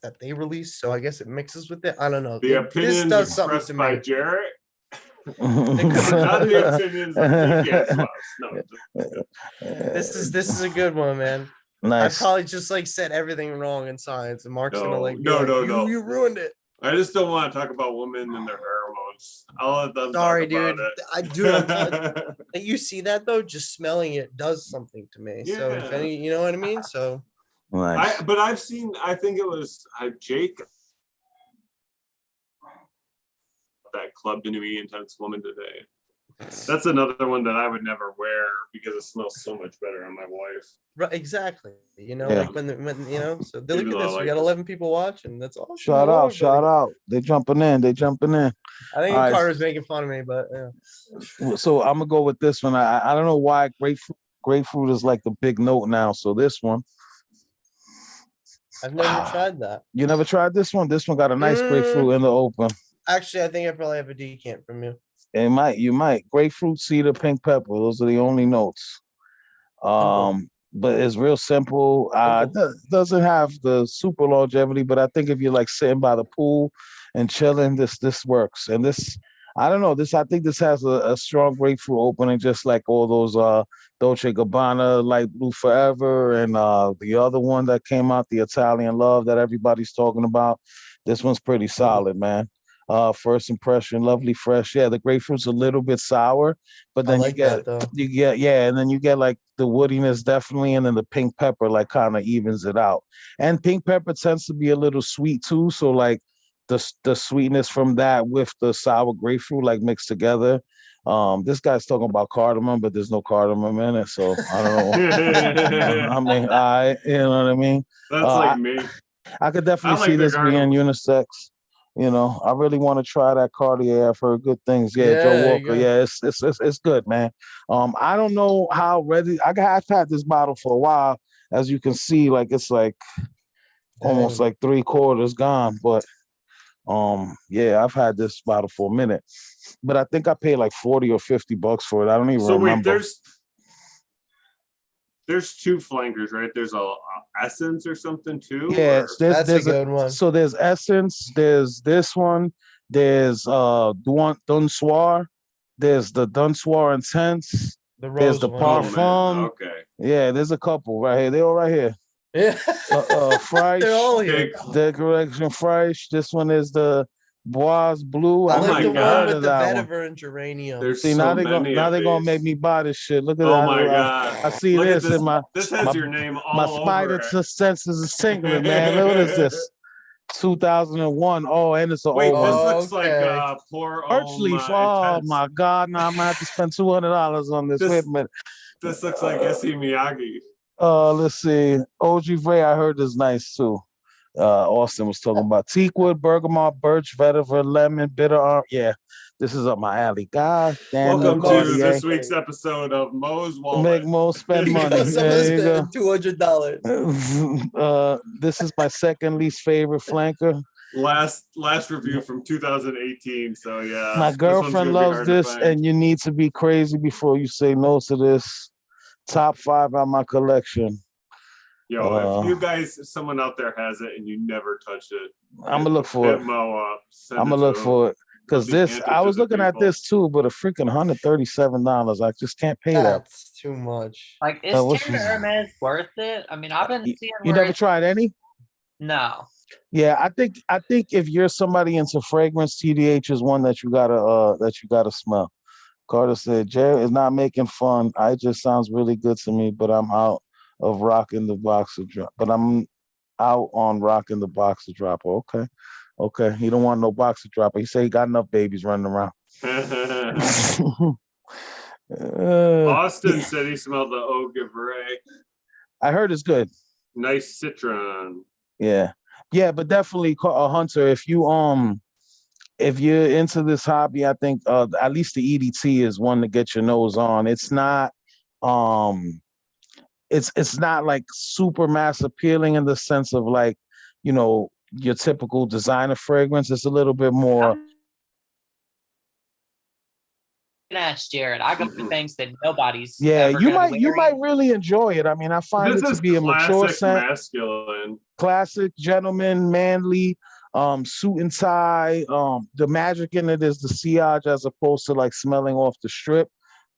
that they release, so I guess it mixes with it. I don't know. The This opinions does something expressed to by me. Jarrett, It could be not the opinions of Weekend Spouse. No, This is a good one, man. Nice. I probably just like said everything wrong in science, and Mark's gonna like, be No, like, no, you, no. you ruined it. I just don't want to talk about women and their pheromones. I'll let them Sorry, talk about dude. it. I'm telling you, see that though? Just smelling it does something to me. So if Yeah. any, you know what I mean? So Nice. But I've seen. I think it was Jake, that Club de Nuit Intense Woman today. That's another one that I would never wear because it smells so much better on my wife. right, exactly. Yeah. Like when so they look Even at though I this. We like got this. 11 people watching. That's awesome. Shout I love out, shout everybody. out. They jumping in. I think All right. Carter's making fun of me, but yeah. So I'm gonna go with this one. I don't know why grapefruit is like the big note now. So this one. I've never tried that. You never tried this one? This one got a nice grapefruit in the open. Actually, I think I probably have a decant from you. You might. Grapefruit, cedar, pink pepper. Those are the only notes. But it's real simple. Doesn't have the super longevity, but I think if you're like sitting by the pool and chilling, this works. And I don't know, I think this has a strong grapefruit opening, just like all those Dolce Gabbana, Light Blue Forever, and the other one that came out, the Italian Love that everybody's talking about. This one's pretty solid, man. First impression, lovely, fresh. Yeah, the grapefruit's a little bit sour, but then and then you get like the woodiness definitely, and then the pink pepper like kind of evens it out. And pink pepper tends to be a little sweet too, so like the sweetness from that with the sour grapefruit like mixed together. This guy's talking about cardamom, but there's no cardamom in it, so I don't know. I mean, you know what I mean. That's like me. I could I definitely like see the this being cardamom. unisex. You know, I really want to try that Cartier. I've heard good things. Yeah, Joe Yeah, Walker. Yeah, it's good, man. I don't know how ready. I've had this bottle for a while. As you can see, like it's like almost Dang. like 3/4 gone. But yeah, I've had this bottle for a minute. But I think I paid like 40 or 50 bucks for it. I don't even So wait, remember. there's two flankers, right? There's a essence or something too. Yeah, Or? That's a good one. so there's Essence, there's this one, there's Dun Soir, there's the Dun Soir Intense, The there's rose the one. Oh Yeah. man, Parfum. okay. Yeah, there's a couple right here. They're all right here. Yeah. Freisch, They're all here. Big. Decoration Freisch. This one is the Bois Blue. I Oh I like my the never even one heard God. with of the that one. vetiver and geranium. There's See, so many now of they're gonna make these. me buy this shit. Look at Oh that. my God. I see Look at this this. in my This has my your name my all spider over it. senses is tingling, man. Look, what is this? 2001. Oh, and it's an Wait, old this one. looks like Okay. poor Birch leaf. Oh intense. my God! Now I'm gonna have to spend $200 on this. Wait a minute. This looks like Issey Miyagi. Let's see. OG Ray, I heard is nice too. Austin was talking about teakwood, bergamot, birch, vetiver, lemon, bitter. Yeah, this is up my alley. God damn you, Welcome to Cartier. this week's episode of Mo's Make Wallet. Mo spend money. Someone's There you go. spending $200. This is my second least favorite flanker. Last review from 2018. So yeah, My this one's girlfriend gonna be loves hard this, to find. and you need to be crazy before you say no to this. Top 5 on my collection. Yo, if someone out there has it and you never touched it, I'm gonna look for it. Mo up. I'm gonna look for it because this. I was looking at this too, but a freaking $137. I just can't pay that. That's too much. Like, is which Terra was- Hermes worth it? I mean, I've been seeing You where never it's tried any? no. Yeah, I think if you're somebody into fragrance, TDH is one that you gotta smell. Carter said, Jerry is not making fun. I just sounds really good to me, but I'm out of rocking the boxer drop. But I'm out on rocking the boxer dropper. Okay. Okay. He don't want no boxer dropper. He said he got enough babies running around. Austin said he smelled the Eau Givray. I heard it's good. Nice citron. Yeah. Yeah, but definitely Hunter, if you're into this hobby, I think at least the EDT is one to get your nose on. It's not it's not like super mass appealing in the sense of like, you know, your typical designer fragrance. It's a little bit more. Ask Jared. I got the things that nobody's Yeah, you might wearing. really enjoy it. I mean, I find This it to is be a mature classic scent. masculine. Classic, gentleman, manly, suit and tie. The magic in it is the sillage as opposed to like smelling off the strip.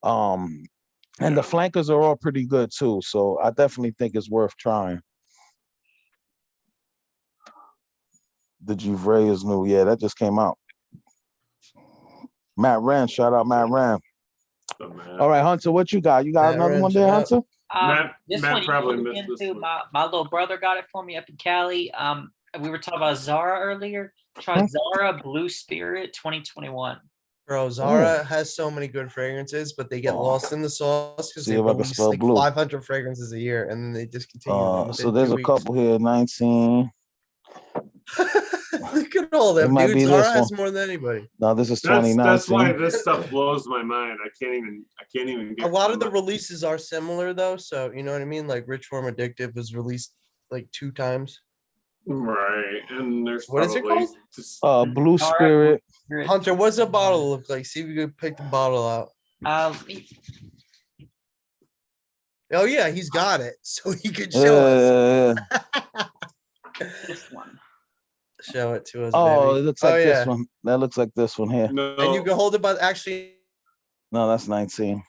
And the flankers are all pretty good too. So I definitely think it's worth trying. The Givray is new. Yeah, that just came out. Matt Rand, shout out Matt Rand. All right, Hunter, what you got? You got another one there, Hunter? This Matt one probably you missed this one. my little brother got it for me up in Cali. We were talking about Zara earlier. Try Zara Blue Spirit 2021. Bro, Zara has so many good fragrances, but they get lost in the sauce because they release like blue. 500 fragrances a year and then they discontinue them. So there's a couple here, 19. Look at all them, might dude. be Zara this has one. more than anybody. No, this is 2019. That's why this stuff blows my mind. I can't even get A lot of the releases are similar though, so you know what I mean? Like Rich Form Addictive was released like 2 times. Right. And there's What is it probably called? Blue Spirit. Hunter, what's the bottle look like? See if you could pick the bottle out. Oh yeah, he's got it, so he could show us. This one. Show it to us. Oh, baby. it looks like this one. That looks like this one here. No. And you can hold it, but actually, No, that's 19.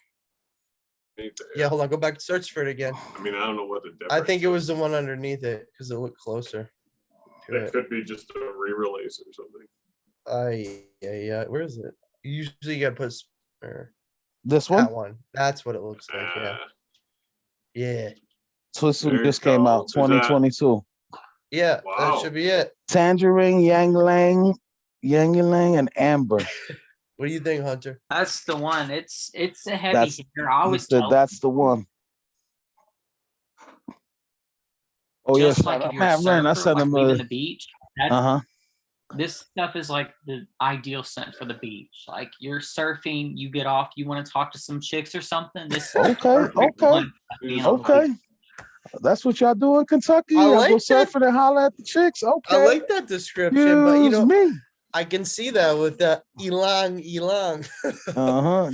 yeah. Hold on, go back to search for it again. I mean, I don't know what the difference. I think it was the one underneath it because it looked closer. It could be just a re-release or something. Yeah. Where is it? Usually you gotta put This one? that one. That's what it looks like. Yeah. Yeah. So this one just came out, 2022. Yeah, Wow. that should be it. Tangerine, Yang Lang, and Amber. What do you think, Hunter? That's the one. It's a heavy That's hitter. I he always said tell that's the one. Oh yeah, just like if you're a Matt Ren, I surfer, sent like him leaving a the beach. That's uh-huh. this stuff is like the ideal scent for the beach. Like you're surfing, you get off, you want to talk to some chicks or something. This is the Okay, perfect okay, one for being on the okay. beach. That's what y'all do in Kentucky. I Y'all go like that. surfing and holler at the chicks. I Okay. like that description, but Excuse me. I can see that with the Elang.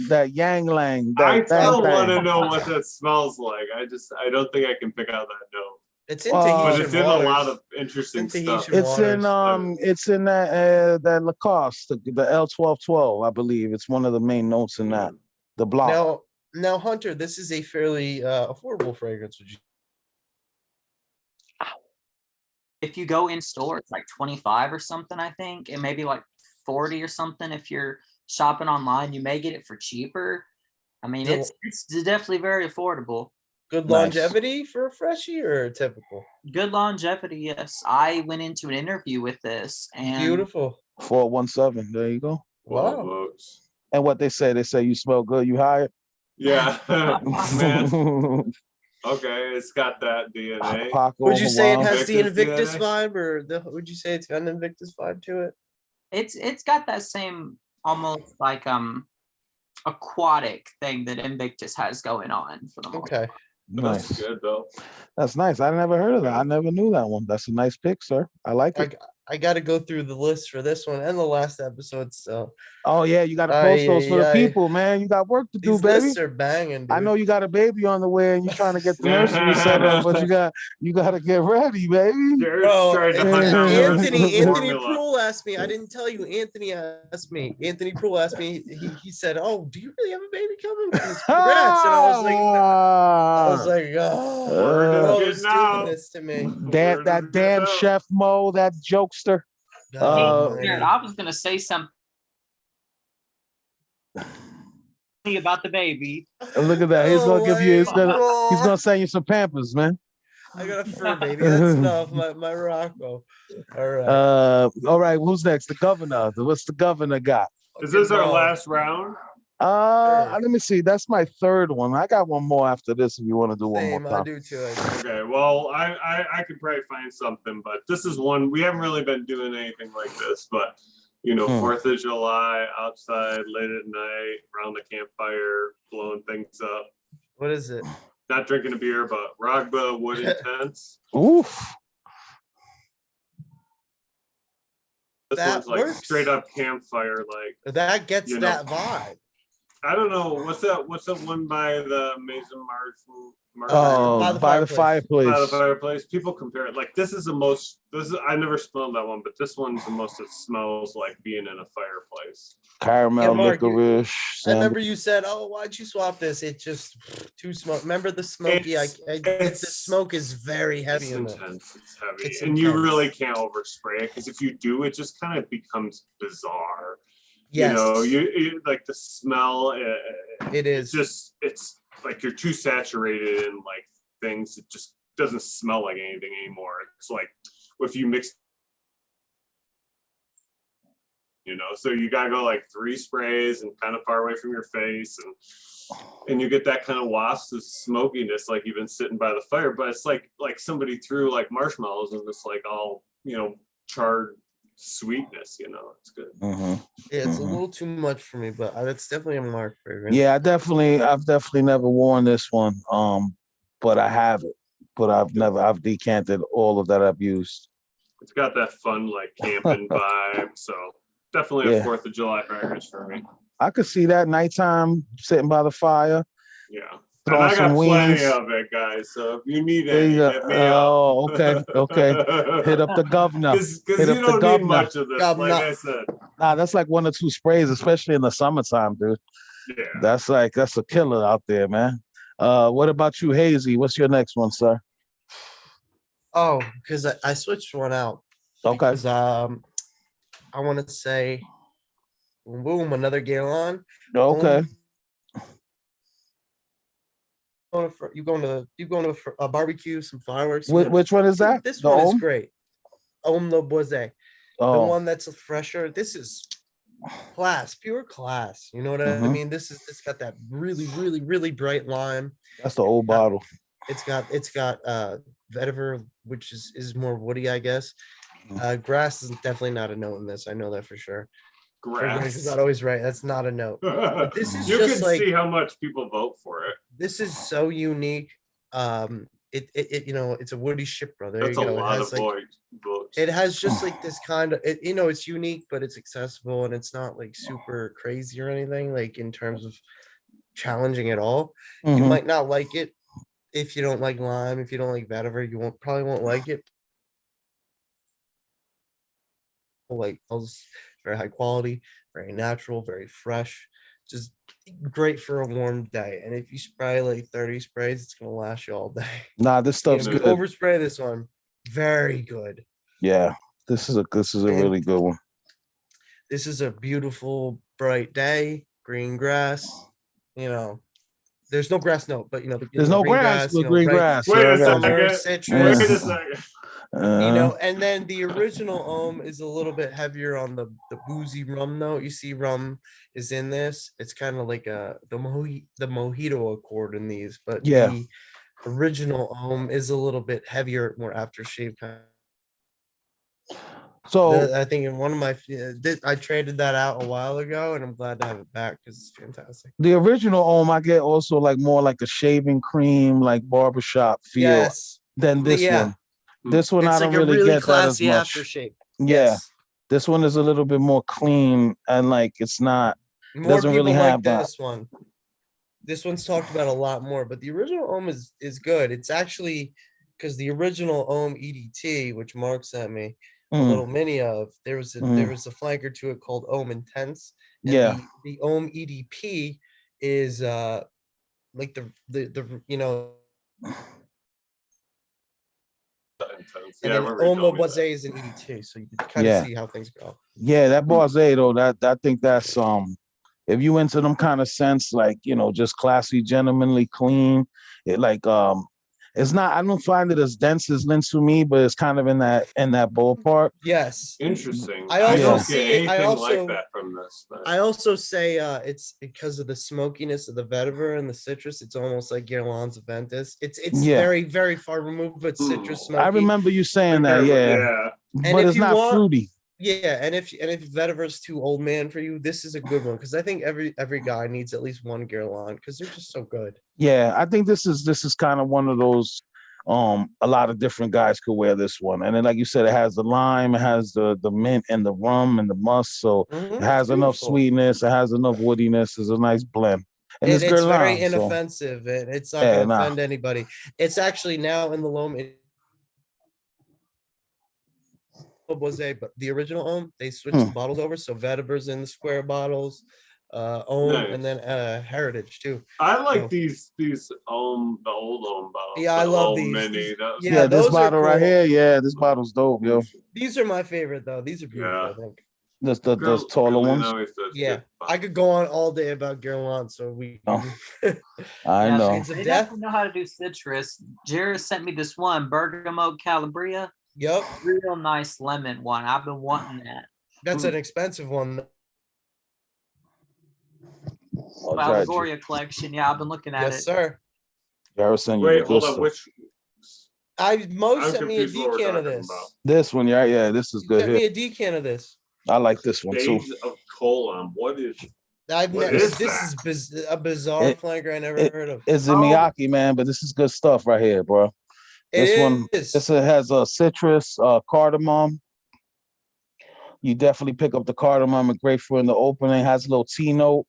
That Yang Lang, I that thang still want to thang. know what that smells like. I don't think I can pick out that note. It's in But Tahitian it's in waters. a lot of interesting It's in stuff. Tahitian It's in that Lacoste, the L1212, I believe. It's one of the main notes in that. The block. Now, Hunter, this is a fairly affordable fragrance. Would you? If you go in store, it's like 25 or something, I think, and maybe like 40 or something. If you're shopping online, you may get it for cheaper. I mean, So- it's definitely very affordable. Good Nice. longevity for a freshie or typical? Good longevity, yes. I went into an interview with this, and Beautiful. 417. There you go. Wow. Folks. And what they say you smell good, you hired. Yeah, man. Okay, it's got that DNA. Would you say it Hawaii. has the Invictus Invictus DNA? vibe, or would you say it's got an Invictus vibe to it? it's got that same almost like aquatic thing that Invictus has going on for the most. Okay. That's Nice. good though. That's nice. I never heard of that. I never knew that one. That's a nice pick, sir. I like it. I got to go through the list for this one and the last episode. So Oh yeah, you got to post those for the people, man. You got work to do, these baby. lists are banging, dude. I know you got a baby on the way and you're trying to get the nursery set up, but you got to get ready, baby. Jared's trying to hunt down the rest of the Anthony formula. Proul asked me. I didn't tell you. Anthony Proul asked me. He said, "Oh, do you really have a baby coming? Congrats!" And I was like, "Oh, Word who's is doing getting out. this to me?" That damn Chef Mo, that jokester. Jared, I was gonna say something about the baby. Look at that. He's gonna give you. He's gonna send you some Pampers, man. I got a fur baby. That's enough. My Rocco. All right. All right. Who's next? The governor. What's the governor got? Is this our last round? Let me see. That's my third one. I got one more after this. If you want to do one more time. I do too. Okay. Well, I could probably find something, but this is one we haven't really been doing anything like this. But 4th of July, outside, late at night, around the campfire, blowing things up. What is it? Not drinking a beer, but Ragba Wood Intense. Oof. This That one's like works. straight up campfire, like That gets that vibe. I don't know what's that one by the Maison Martin? By the fireplace. By the fireplace. People compare it like this is the most. I never smelled that one, but this one's the most. It smells like being in a fireplace. Caramel, Mark, licorice. I remember you said, "Oh, why'd you swap this? It just too smoke." Remember the smoky? The smoke is very heavy. It's intense. It's heavy, It's and you intense. really can't overspray it because if you do, it just kind of becomes bizarre. Yes. You like the smell. It is it's like you're too saturated in like things. It just doesn't smell like anything anymore. It's like if you mix, so you gotta go like 3 sprays and kind of far away from your face, and you get that kind of wasp of smokiness, like you've been sitting by the fire. But it's like somebody threw like marshmallows and it's like all charred sweetness. It's good. Mm-hmm. Yeah, it's a little too much for me, but it's definitely a Mark fragrance. Yeah, I've definitely never worn this one. But I have it. But I've decanted all of that I've used. It's got that fun like camping vibe. So definitely a 4th of July fragrance for me. I could see that nighttime sitting by the fire. Yeah. And I got plenty of it, guys. So if you need any, hit me up. Oh, okay. Hit up the governor. Because you don't need much of this, like I said. Nah, that's like 1 or 2 sprays, especially in the summertime, dude. Yeah. That's a killer out there, man. What about you, Hazy? What's your next one, sir? Oh, because I switched one out. Okay. Because I want to say, boom, another Gallon. Okay. You going to a barbecue, some fireworks. Which one is that? This one is great. Homme de Boise, the Oh, one that's fresher. This is class, pure class. You know what I mhm. mean? It's got that really bright lime. That's the old Uh, bottle. it's got vetiver, which is more woody, I guess. Mm. Grass is definitely not a note in this. I know that for sure. Fragrance is Grass. not always right. That's not a note. But this is You just can like see how much people vote for it. this is so unique. It you know, it's a woody shipper. There That's you a go. It lot has of like votes. it has just like this kind of it, you know, it's unique, but it's accessible and it's not like super crazy or anything, like in terms of challenging at all. You Mhm. might not like it if you don't like lime, if you don't like vetiver, you won't probably won't like it. Like those very high quality, very natural, very fresh, just great for a warm day. And if you spray like 30 sprays, it's gonna last you all day. Nah, this You stuff's know, if you good. overspray this one, very good. Yeah, this is a And really good one. this is a beautiful, bright day, green grass. You know, there's no grass note, but There's no green grass, grass, but green right? grass. Wait Yeah, I a got you. Summer second. Wait citrus. a second. And then the original is a little bit heavier on the boozy rum note. You see rum is in this. It's kind of like the mojito accord in these, but Yeah. the original is a little bit heavier, more aftershave kind. So I think in one of my I traded that out a while ago, and I'm glad to have it back because it's fantastic. the original I get also like more like a shaving cream, like barbershop feel Yes, than this yeah, one. This one I it's don't like a really really get that as classy much. aftershave. Yeah. Yes, This one is a little bit more clean and like it more doesn't really people like have that. this one. This one's talked about a lot more, but the original Ohm is good. It's actually because the original Ohm EDT, which Mark sent me a Mm, little mini of, there mm, was a flanker to it called Ohm Intense, and yeah. the Ohm EDP is like the you know, Intense. and Yeah, I then remember you Ohm told me Boise that. is an EDT, so you can kind of Yeah. see how things go. Yeah, that Boise though, that I think that's if you into them kind of sense, like, just classy, gentlemanly, clean, it like it's not, I don't find it as dense as Lin to me, but it's kind of in that ballpark. Yes, Interesting. I I also Yeah. don't get see it. anything like that from this. But I also say it's because of the smokiness of the vetiver and the citrus. It's almost like Guerlain's Aventus. It's Yeah. very far removed, but citrus I smoky. remember you saying that, Comparable, yeah. yeah. And But if it's you not want, fruity. yeah, and if vetiver's too old man for you, this is a good one because I think every guy needs at least one Guerlain because they're just so good. Yeah, I think this is kind of one of those a lot of different guys could wear this one. And then like you said, it has the lime, it has the mint and the rum and the musk, so it It's has enough beautiful. sweetness, it has enough woodiness, it's a nice blend. And it's It's very Guerlain, so inoffensive and it's not yeah, going to nah. offend anybody. It's actually now in the loam. Was but the old Ohm, they switched Hmm. the bottles over. So Vetiver's in the square bottles, Ohm, and Nice. then Heritage too. I like So these the old bottles. yeah, I The love old these. mini. Yeah, Yeah, this those are bottle right cool. here, yeah, this bottle's dope, yo. These are my favorite though. These are beautiful, Yeah. I think. The taller Guerlain ones. always does Yeah, good I could go on all day about Guerlain, so we Oh, can. I Yeah, know. Shades of they Death. definitely know how to do citrus. Jared sent me this one, Bergamo Calabria. Yep, Real nice lemon one. I've been wanting that. that's an expensive one. I'll try it. Allegoria collection. Yeah, I've been looking at Yes, it. sir. Garrett send you Wait, the good hold on. stuff. Which Mo I'm sent me a confused what we're decan of talking this. about. This one, yeah, yeah, this is He good sent here. me a decan of this. I like this one too. Shades of Cologne. What is What is this that? is a bizarre It, flanker I never it heard of. it's a Oh, Miyake, man, but this is good stuff right here, bro. This one, It is. this has a citrus, cardamom. You definitely pick up the cardamom and grapefruit in the opening. Has a little tea note,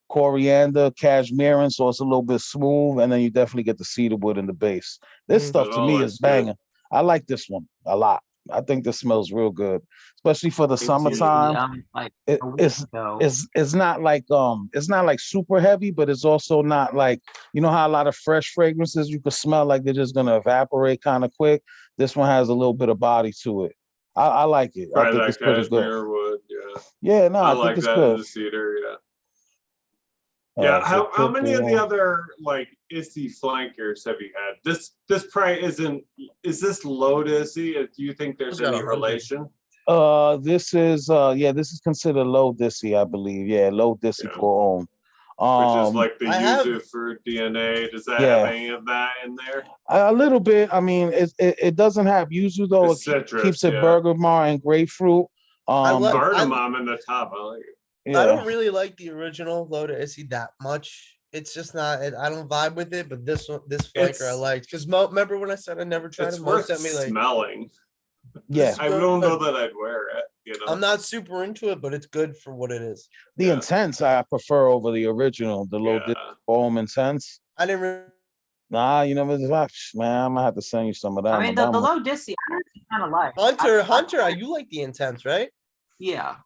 coriander, cashmere, so it's a little bit smooth, and then you definitely get the cedarwood in the base. This Mhm. stuff It to all me is looks good. banging. I like this one a lot. I think this smells real good, especially for the Me too. summertime. like It, a week it's ago. it's not like super heavy, but it's also not like how a lot of fresh fragrances you can smell like they're just gonna evaporate kind of quick. This one has a little bit of body to it. I like it. I Try think that it's pretty good. cashmere wood. Yeah. Yeah, no, I I think like it's that in good. the cedar. Yeah. Yeah, So how many of the purple, other like Issy flankers have you had? This probably isn't. Is this low to Issy? Do you think there's Who's got any 100? relation? this is yeah, this is considered low dissy, I believe. Yeah, low dissy Yeah. for Which is like the I have- yuzu fruit DNA. Does that Yeah. have any of that in there? a little bit. I mean, it doesn't have yuzu though. It's It citrus, keeps it yeah. bergamot and grapefruit. I love- But Cardamom in the top. I like it. I yeah, don't really like the original Loda Issy that much. It's just not. I don't vibe with it. But this one, this flanker, I It's- liked. Because remember when I said I never tried It's it? Mo worth sent me like. smelling. yeah. This I don't know that I'd wear it. You know, I'm not super into it, but it's good for what it is. The Yeah. intense I prefer over the original, the low Yeah. dissy intense. I didn't. Nah, you never watched, man. I'm gonna have to send you some of that. I mean, the low dissy, I actually kind of like. Hunter, you like the intense, right? Yeah.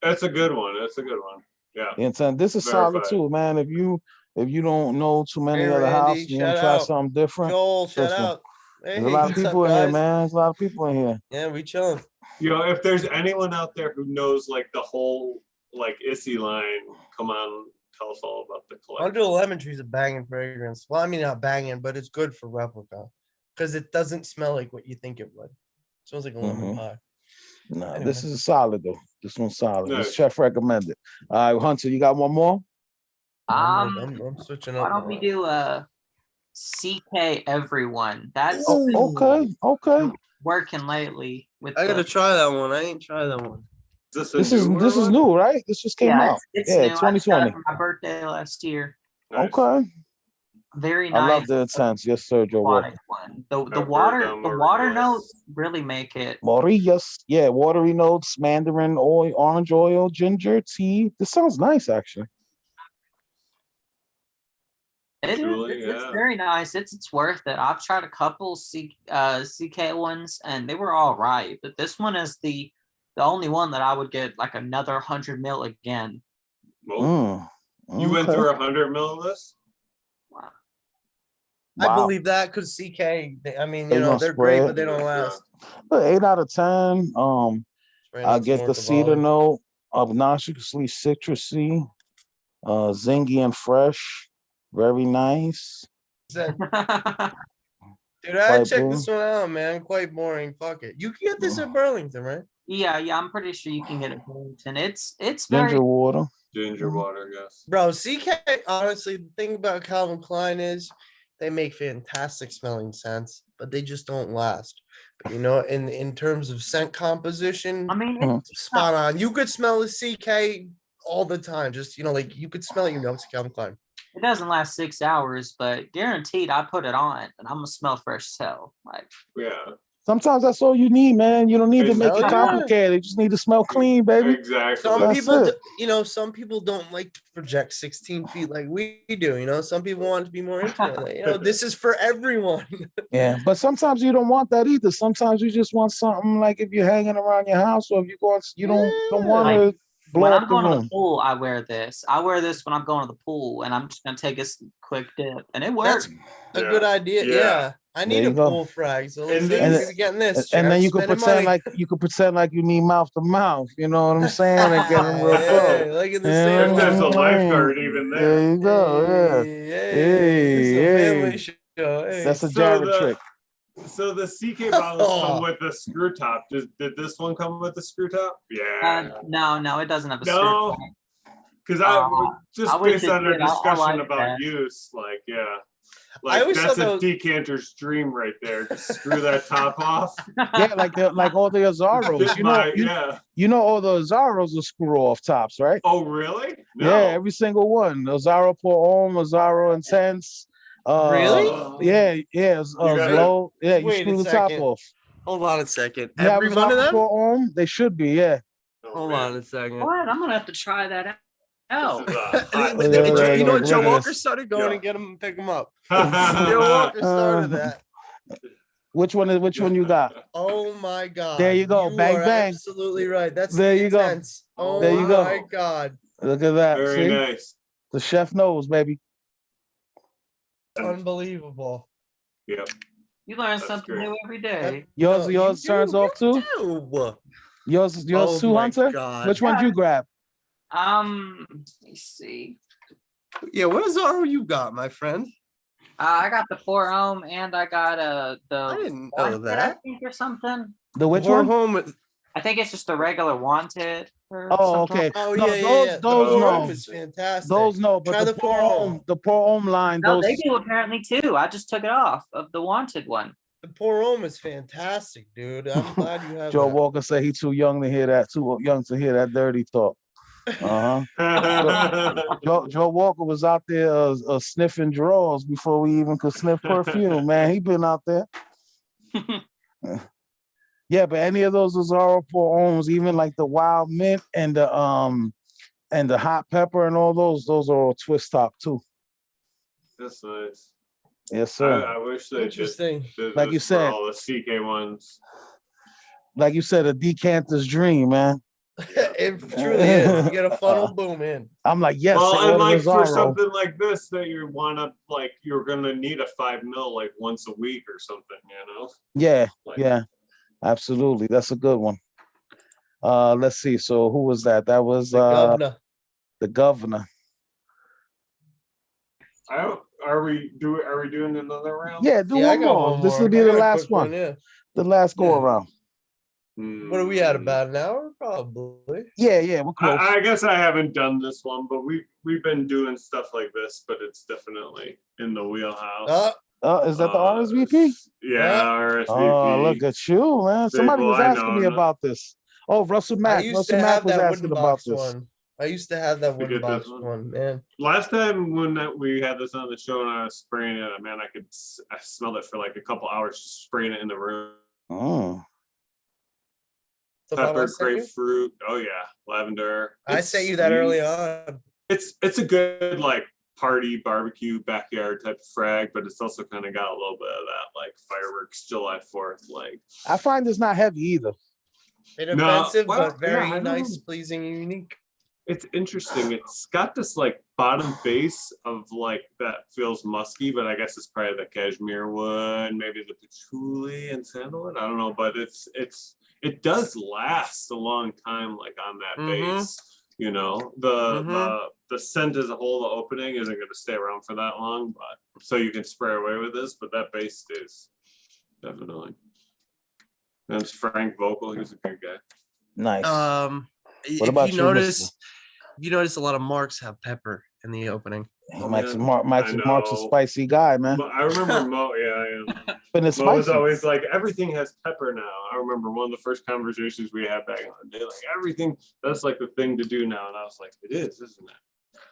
That's a good one. That's a good one. Yeah. The intent. This is solid Verified. too, man. If you don't know too many Hey, other Randy, houses, you want to shout try out. something different. Joel, shout Listen, out. Hey, There's a lot of what's up, people in here, guys? man. There's a lot of people in here. Yeah, we chilling. You know, if there's anyone out there who knows like the whole like Issy line, come on, tell us all about the collection. Under the Lemon Tree's a banging fragrance. Well, I mean not banging, but it's good for replica because it doesn't smell like what you think it would. It smells like a lemon Mhm. pie. Nah, Anyway. this is solid though. This one's solid. This Nice. chef recommended. All right, Hunter, you got one more? I'm switching up. Why don't we do CK everyone? That's Oh, been okay. working lately with. I gotta the- try that one. I ain't tried that one. This This is newer this is one? new, right? This just came Yeah, out. it's Yeah, new. I just got it 2020. for my birthday last year. Nice. Okay. Very I love nice. the intense. Yes, sir, Joe aquatic Walker. one. The Pepper, water the the water Morillas. notes really make it. Morillas. Yeah, watery notes, mandarin oil, orange oil, ginger tea. This sounds nice, actually. Truly, It's yeah. very nice. It's worth it. I've tried a couple CK ones and they were all right, but this one is the only one that I would get like another 100 mil again. Well, you went Okay. through 100 mil of this? Wow. I Wow. believe that because CK, I mean, They you know, gonna they're great, spread. but they don't Yeah. last. But 8 out of 10. Spraying I on get some the cedar orthovolley. note, obnoxiously citrusy, zingy and fresh. Very nice. Said, Dude, I Quite checked boring. this one out, man. Quite boring. Fuck it. You can get this at Burlington, right? yeah, I'm pretty sure you can get it Burlington. It's very Ginger water. Ginger water, yes. Bro, CK, honestly, the thing about Calvin Klein is they make fantastic smelling scents, but they just don't last. But you know, in terms of scent composition, I mean Mhm. it's spot on. You could smell the CK all the time. Just, you know, like you could smell it, you know, it's Calvin Klein. it doesn't last 6 hours, but guaranteed I put it on and I'm gonna smell fresh as hell. Like Yeah, Sometimes that's all you need, man. You don't need to It's- make it Hell yeah. complicated. You just need to smell clean, baby. exactly. Some That's people, it. you know, some people don't like to project 16 feet like we do. You know, some people want to be more intimate. Like, you know, this is for everyone. Yeah, but sometimes you don't want that either. Sometimes you just want something like if you're hanging around your house or if you're going, you don't want Yeah. to blow when up I'm the going to room. the pool, I wear this. I wear this when I'm going to the pool and I'm just gonna take a quick dip and it That's works. a Yeah. good idea. Yeah. Yeah. I need There a you go. pool frag. So And let's then- maybe getting this. And then Jeff, you could spending pretend money. like you need mouth to mouth. You know what I'm saying? And get them real Hey, close. look at the Yeah. same If there's a level. lifeguard even there. There you go. Yeah, Hey, this is a Hey, family hey. show. Hey. That's a So Jared the- trick. So the CK bottles come with the screw top. Did this one come with the screw top? Yeah. No, it doesn't have a No. screw. Because I just wish based it on our did. I discussion like about that. use, like, yeah. I Like always that's thought a those- decanter's dream right there. Just screw that top off. Yeah, like all the Azzaros. Fit yeah. You know all the Azzaros are screw off tops, right? Oh, really? No. Yeah, every single one. Azzaro Pour Homme, Azzaro Intense. Really? Yeah. You gotta- Low. Yeah, you Wait a screw the top second. off. Hold on a second. You have Every one of Azzaro them? Pour Homme? They should be, yeah. Oh, Hold man. on a second. What? I'm gonna have to try that out. This is a hot Look at take. You know what? look Joe at Walker this. started going Yeah. and get him and pick him up. Joe Walker started that. Which one you got? Oh my god. There you go. Bang, are bang. Absolutely right. That's There the you go. intense. Oh There you go. my god. Look at that. Very See? nice. The chef knows, baby. Unbelievable. Yep. You learn That's something great. new every day. Yours No, yours you turns do, off too? you do. Yours Oh too, my Hunter? God. Which one you grab? Let me see. Yeah, what Zaro you got, my friend? I got the 4 ohm and I got I the didn't know wanted, I that. think, or something. The which Pour one? home. I think it's just the regular wanted or Oh, something. okay. Oh No, yeah, yeah, yeah. The those pour Oh, home no. is fantastic. Those no, but Try the pour home. the pour home line, No, those they do apparently too. I just took it off of the wanted one. The pour home is fantastic, dude. I'm glad you have Joe that. Walker said he too young to hear that, too young to hear that dirty talk. Uh-huh. Joe Walker was out there sniffing drawers before we even could sniff perfume, man. He been out there. Yeah, but any of those Azaro pour homes, even like the wild mint and the hot pepper and all those are all twist top too. That's nice. Yes, sir. I wish they Interesting. did Like you this for said. all the CK ones. Like you said, a decanter's dream, man. It truly is. You get a funnel, boom in. I'm like, yes, Well, they and ordered like for Azaro. something like this that you want to like, you're gonna need a 5 mil like once a week or something, you know? Yeah, Like, yeah, absolutely. That's a good one. Let's see. So who was that? That was The governor. the governor. Are we doing another round? Yeah, do Yeah, I one got more. one This more. will be I the got a last quick one. Yeah. The last go Yeah. around. What are we at? About an hour, probably. Yeah, we're close. I guess I haven't done this one, but we've been doing stuff like this, but it's definitely in the wheelhouse. Is that the RSVP? Yeah, RSVP. Oh, look at you, man. Somebody Well, was I asking know, me no. about this. Oh, Russell I Mack. used Russell to Mack have was that asking wooden about box this. one. I used to have that wooden get this box one? one, man. Last time when we had this on the show and I was spraying it, man, I smelled it for like a couple hours just spraying it in the room. Oh. The one I Pepper, sent you? grapefruit. Oh yeah, lavender. I It's sent you that sweet. early on. It's a good like party barbecue backyard type of frag, but it's also kind of got a little bit of that like fireworks July 4th like. I find it's not heavy either. Inoffensive, well, but very yeah, I nice, know. pleasing, and unique. It's interesting. It's got this like bottom base of like that feels musky, but I guess it's probably the cashmere wood, maybe the patchouli and sandalwood. I don't know, but it does last a long time, like on that base. You know, the scent as a whole, the opening isn't going to stay around for that long, but so you can spray away with this, but that base stays definitely. That's Frank Vocal. He's a good guy. Nice. If about you you, notice, you notice a lot of marks have pepper in the opening. Mike's a spicy guy, man. I remember Mo. Yeah. But it's Mo was spicy. always like, everything has pepper now. I remember one of the first conversations we had back in the day, like everything. That's like the thing to do now, and I was like, it is, isn't it?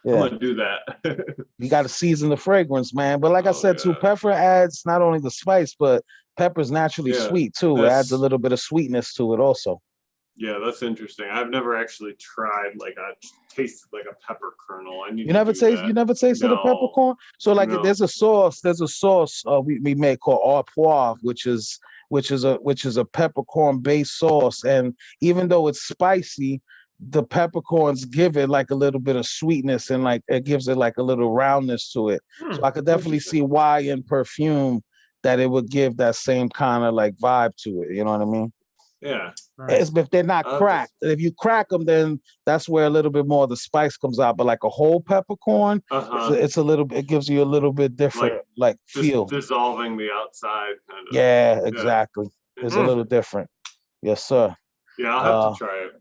Yeah. I'm gonna do that. You got to season the fragrance, man. But like I said, too, pepper adds not only the spice, but pepper's naturally sweet too. It adds a little bit of sweetness to it, also. Yeah, that's interesting. I've never actually tried like I tasted like a pepper kernel. You never tasted a peppercorn? So like there's a sauce we make called au poivre, which is a peppercorn based sauce. And even though it's spicy, the peppercorns give it like a little bit of sweetness and like it gives it like a little roundness to it. So I could definitely see why in perfume that it would give that same kind of like vibe to it. You know what I mean? Yeah. Nice. If they're not cracked, if you crack them, then that's where a little bit more of the spice comes out. But like a whole peppercorn, it's a little bit. It gives you a little bit different, like feel. Dissolving the outside, kind of. Yeah, exactly. It's a little different. Yes, sir. Yeah, I'll have to try it.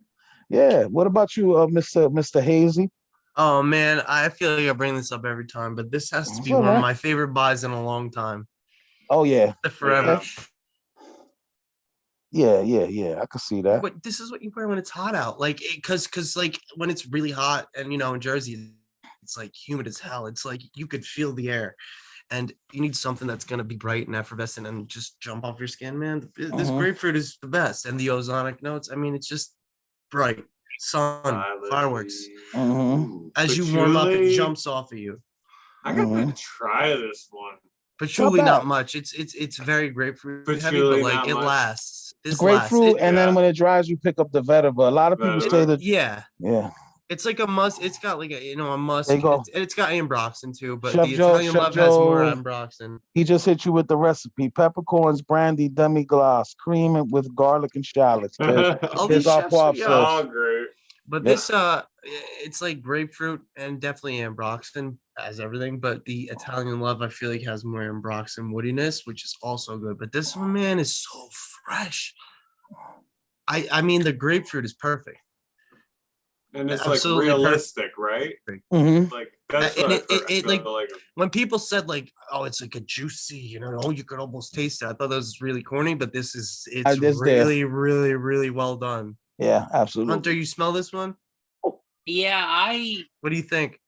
Yeah. What about you, Mr. Hazy? Oh man, I feel like I bring this up every time, but this has to be one of my favorite buys in a long time. Oh yeah, forever. Yeah. I can see that. But this is what you wear when it's hot out, like because like when it's really hot and in Jersey, it's like humid as hell. It's like you could feel the air, and you need something that's gonna be bright and effervescent and just jump off your skin, man. This grapefruit is the best, and the ozonic notes. I mean, it's just bright sun, fireworks. As you warm up, it jumps off of you. I gotta try this one. Patchouli, not much. It's very grapefruit heavy, but like it lasts. This grapefruit, and then when it dries, you pick up the vetiver. A lot of people say that. Yeah. It's like a musk. It's got like a musk. It's got ambroxan too, but Chef the Italian love has more ambroxan. He just hit you with the recipe: peppercorns, brandy, demi-glace, cream it with garlic and shallots. There's our poivre sauce. Great. But Yeah. this it's like grapefruit and definitely ambroxan as everything, but the Italian Love I feel like has more ambroxan woodiness, which is also good. But this one, man, is so fresh. I mean the grapefruit is perfect. And it's like Absolutely realistic, right? Mm-hmm. Like that's And what I've heard. I it feel like when people said like, oh, it's like a juicy, you know, oh, you could almost taste it. I thought that was really corny, but this is it's This there. really, really, really well done. Yeah, absolutely. Hunter, you smell this one? Yeah, What do you think?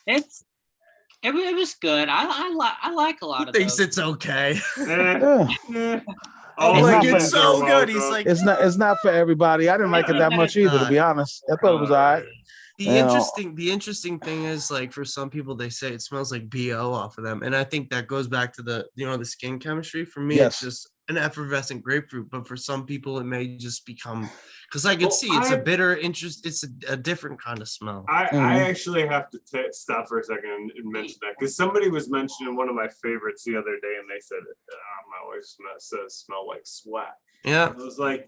it was good. I like a lot He of thinks those. it's okay. Yeah. All It's like not it's for- so good. He's like, It's not for everybody. I didn't like it Yeah, that much it's either, to not. be honest. I thought it was all right. The interesting thing is like for some people they say it smells like BO off of them. And I think that goes back to the the skin chemistry. For me, Yes. it's just an effervescent grapefruit, but for some people it may just become because I could Well, see it's a bitter interest, it's a different kind of smell. I Mhm. actually have to stop for a second and mention that because somebody was mentioning one of my favorites the other day, and they said my wife says smell like sweat. Yeah. I was like,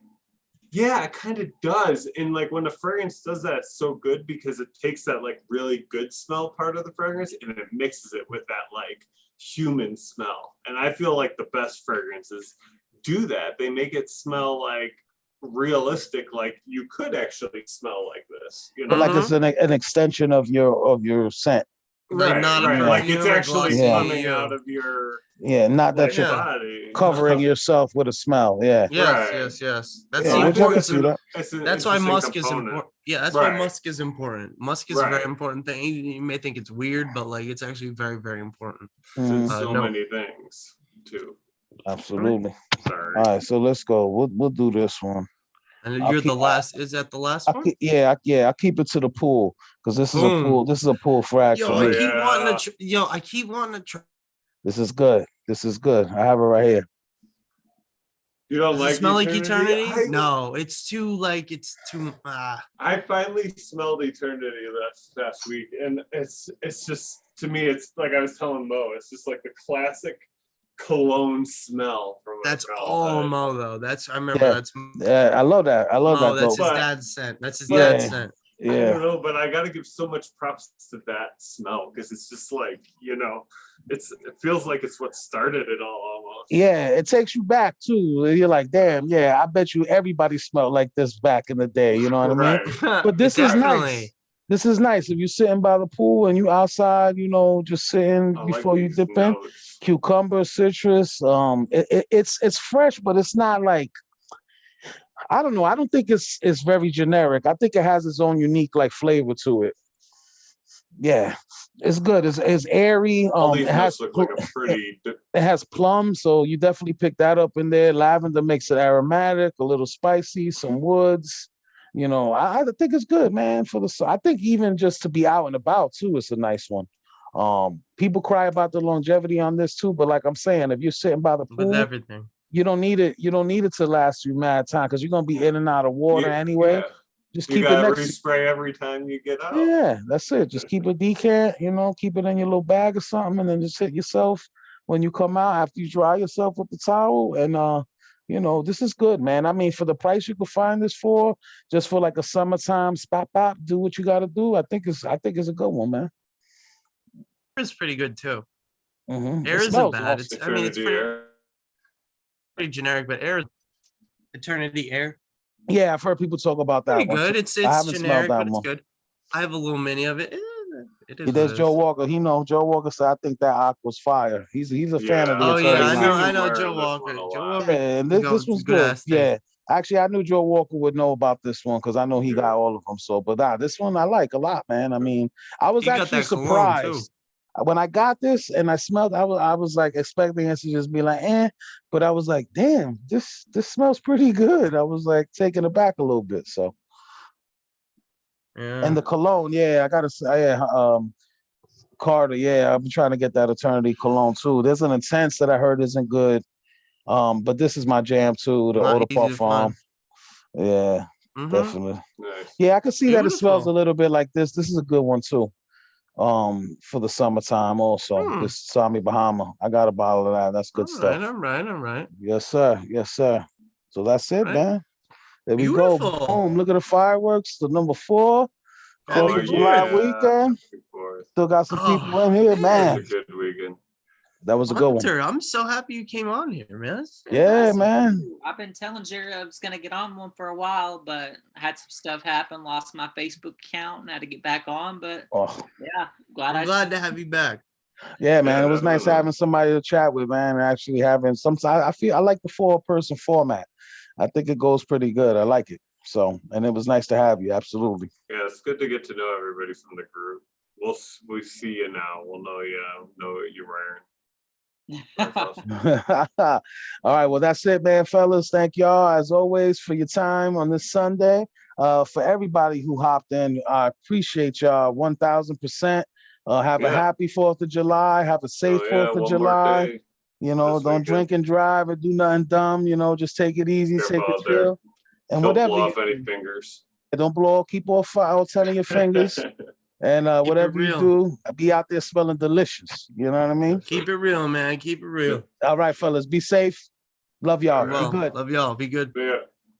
yeah, it kind of does. And like when the fragrance does that, it's so good because it takes that like really good smell part of the fragrance and it mixes it with that like human smell. And I feel like the best fragrances do that. They make it smell like realistic, like you could actually smell like this, you know? But like it's an extension of your scent. Like Right, not a right. Like it's perfume or actually glossy coming you. out of your Yeah, not that like, you're body. covering yourself with a smell. Yeah. Yes, Right. yes. That's Yeah, the which I can importance see of that. It's an that's why interesting musk is component. important. Yeah, that's why Right. musk is important. Musk is a very Right. important thing. You may think it's weird, but like it's actually very, very important. Mhm. So no. many things too. Absolutely. Sorry. All right, so let's go. We'll do this one. And I'll you're the keep- last. Is that the last one? I'll keep it to the pool because this is a Boom. pool. This is a pool frag Yo, for I me. keep Yeah. wanting to. I keep wanting to try. This is good. This is good. I have it right here. You don't Does like it smell like eternity? eternity? No, it's too like it's too. I finally smelled eternity last week, and it's just to me, it's like I was telling Mo, it's just like the classic cologne smell from my That's childhood. all Mo though. That's I remember Yeah. that's Yeah, I love that. I love Mo. that. That's Though. his But- dad's scent. That's his but- dad's scent. I Yeah. don't know, but I got to give so much props to that smell because it's just like it feels like it's what started it all almost. Yeah, it takes you back too. You're like, damn, yeah, I bet you everybody smelled like this back in the day. You know what I mean? Right. But this is Definitely. nice. This is nice. If you're sitting by the pool and you outside, just sitting I like before you these dip in, notes. cucumber, citrus. It's fresh, but it's not like, I don't know. I don't think it's very generic. I think it has its own unique like flavor to it. Yeah, it's good. It's airy. All these It has notes look like a pretty. it has plum, so you definitely pick that up in there. Lavender makes it aromatic, a little spicy, some woods. I think it's good, man. I think even just to be out and about too, it's a nice one. People cry about the longevity on this too, but like I'm saying, if you're sitting by the pool, With everything. you don't need it. You don't need it to last you mad time because you're gonna be in and out of water anyway. Yeah. Just You keep it got to next. respray every time you get out. Yeah, that's it. Just keep a decant, keep it in your little bag or something, and then just hit yourself when you come out after you dry yourself with the towel. And this is good, man. I mean, for the price you could find this for, just for like a summertime spot pop, do what you gotta do. I think it's a good one, man. Air is pretty good too. Mm-hmm. Air isn't bad. It's Eternity Air. pretty generic, but air, eternity air, Yeah, I've heard people talk about that pretty one. good. too. It's I haven't generic, smelled that but it's one. good. I have a little mini of it. It is. There's what it Joe is. Walker. Joe Walker said, I think that aqua's fire. He's a fan of the Yeah. Oh yeah, Eternity line. I know Wear Joe this Walker. one a Joe lot. Walker. Yeah, and is this one's a good good. ass thing. Yeah. Actually, I knew Joe Walker would know about this one because I know he got all of them. So, but this one I like a lot, man. I mean, I was He got actually that cologne, surprised too. when I got this and I smelled. I was like expecting it to just be like, but I was like, damn, this smells pretty good. I was like taken aback a little bit. So, Yeah. and the cologne, yeah, I gotta say, Carter, yeah, I've been trying to get that Eternity cologne too. There's an Intense that I heard isn't good. But this is my jam too, the Not Eau de easy to find. Parfum. Yeah, Mhm. definitely. Nice. Yeah, I can see that it smells a Beautiful. little bit like this. This is a good one too. For the summertime also. Hmm. This Sami Bahama. I got a bottle of that. That's good All stuff. right, all right, all right. Yes, sir. Yes, sir. So that's it, Right. man. There we go. Beautiful. Boom. Look at the fireworks. The number 4. Happy 4th of Fourth. July yeah. weekend. Happy Fourth. Still got some people in Oh, here, It man. was a good weekend. That was a good one. Hunter, I'm so happy you came on here, man. Yeah, man. I've been telling Jerry I was gonna get on one for a while, but I had some stuff happen, lost my Facebook account, and had to get back on. But Oh, yeah, glad I'm glad to have you back. yeah, man. Yeah, It was nice definitely. having somebody to chat with, man. And actually having I feel I like the 4-person format. I think it goes pretty good. I like it. So, and it was nice to have you. Absolutely. Yeah, it's good to get to know everybody from the group. We see you now. We'll know what you're wearing. That's awesome. All right. Well, that's it, man, fellas. Thank y'all as always for your time on this Sunday. For everybody who hopped in, I appreciate y'all 1000%. Have a Yeah. happy 4th of July. Have a safe Oh, 4th of one July. more day. You know, this don't weekend. drink and drive or do nothing dumb. You know, just take it easy, Careful take it out there. chill. And Don't whatever blow you off any do, fingers. don't blow, keep all 10 of your fingers. And whatever you real. do, be out there smelling delicious. You know what I mean? Keep it real, man. Keep it real. All right, fellas, be safe. Love y'all. Be Be well. good. Love y'all. Be good. Yeah.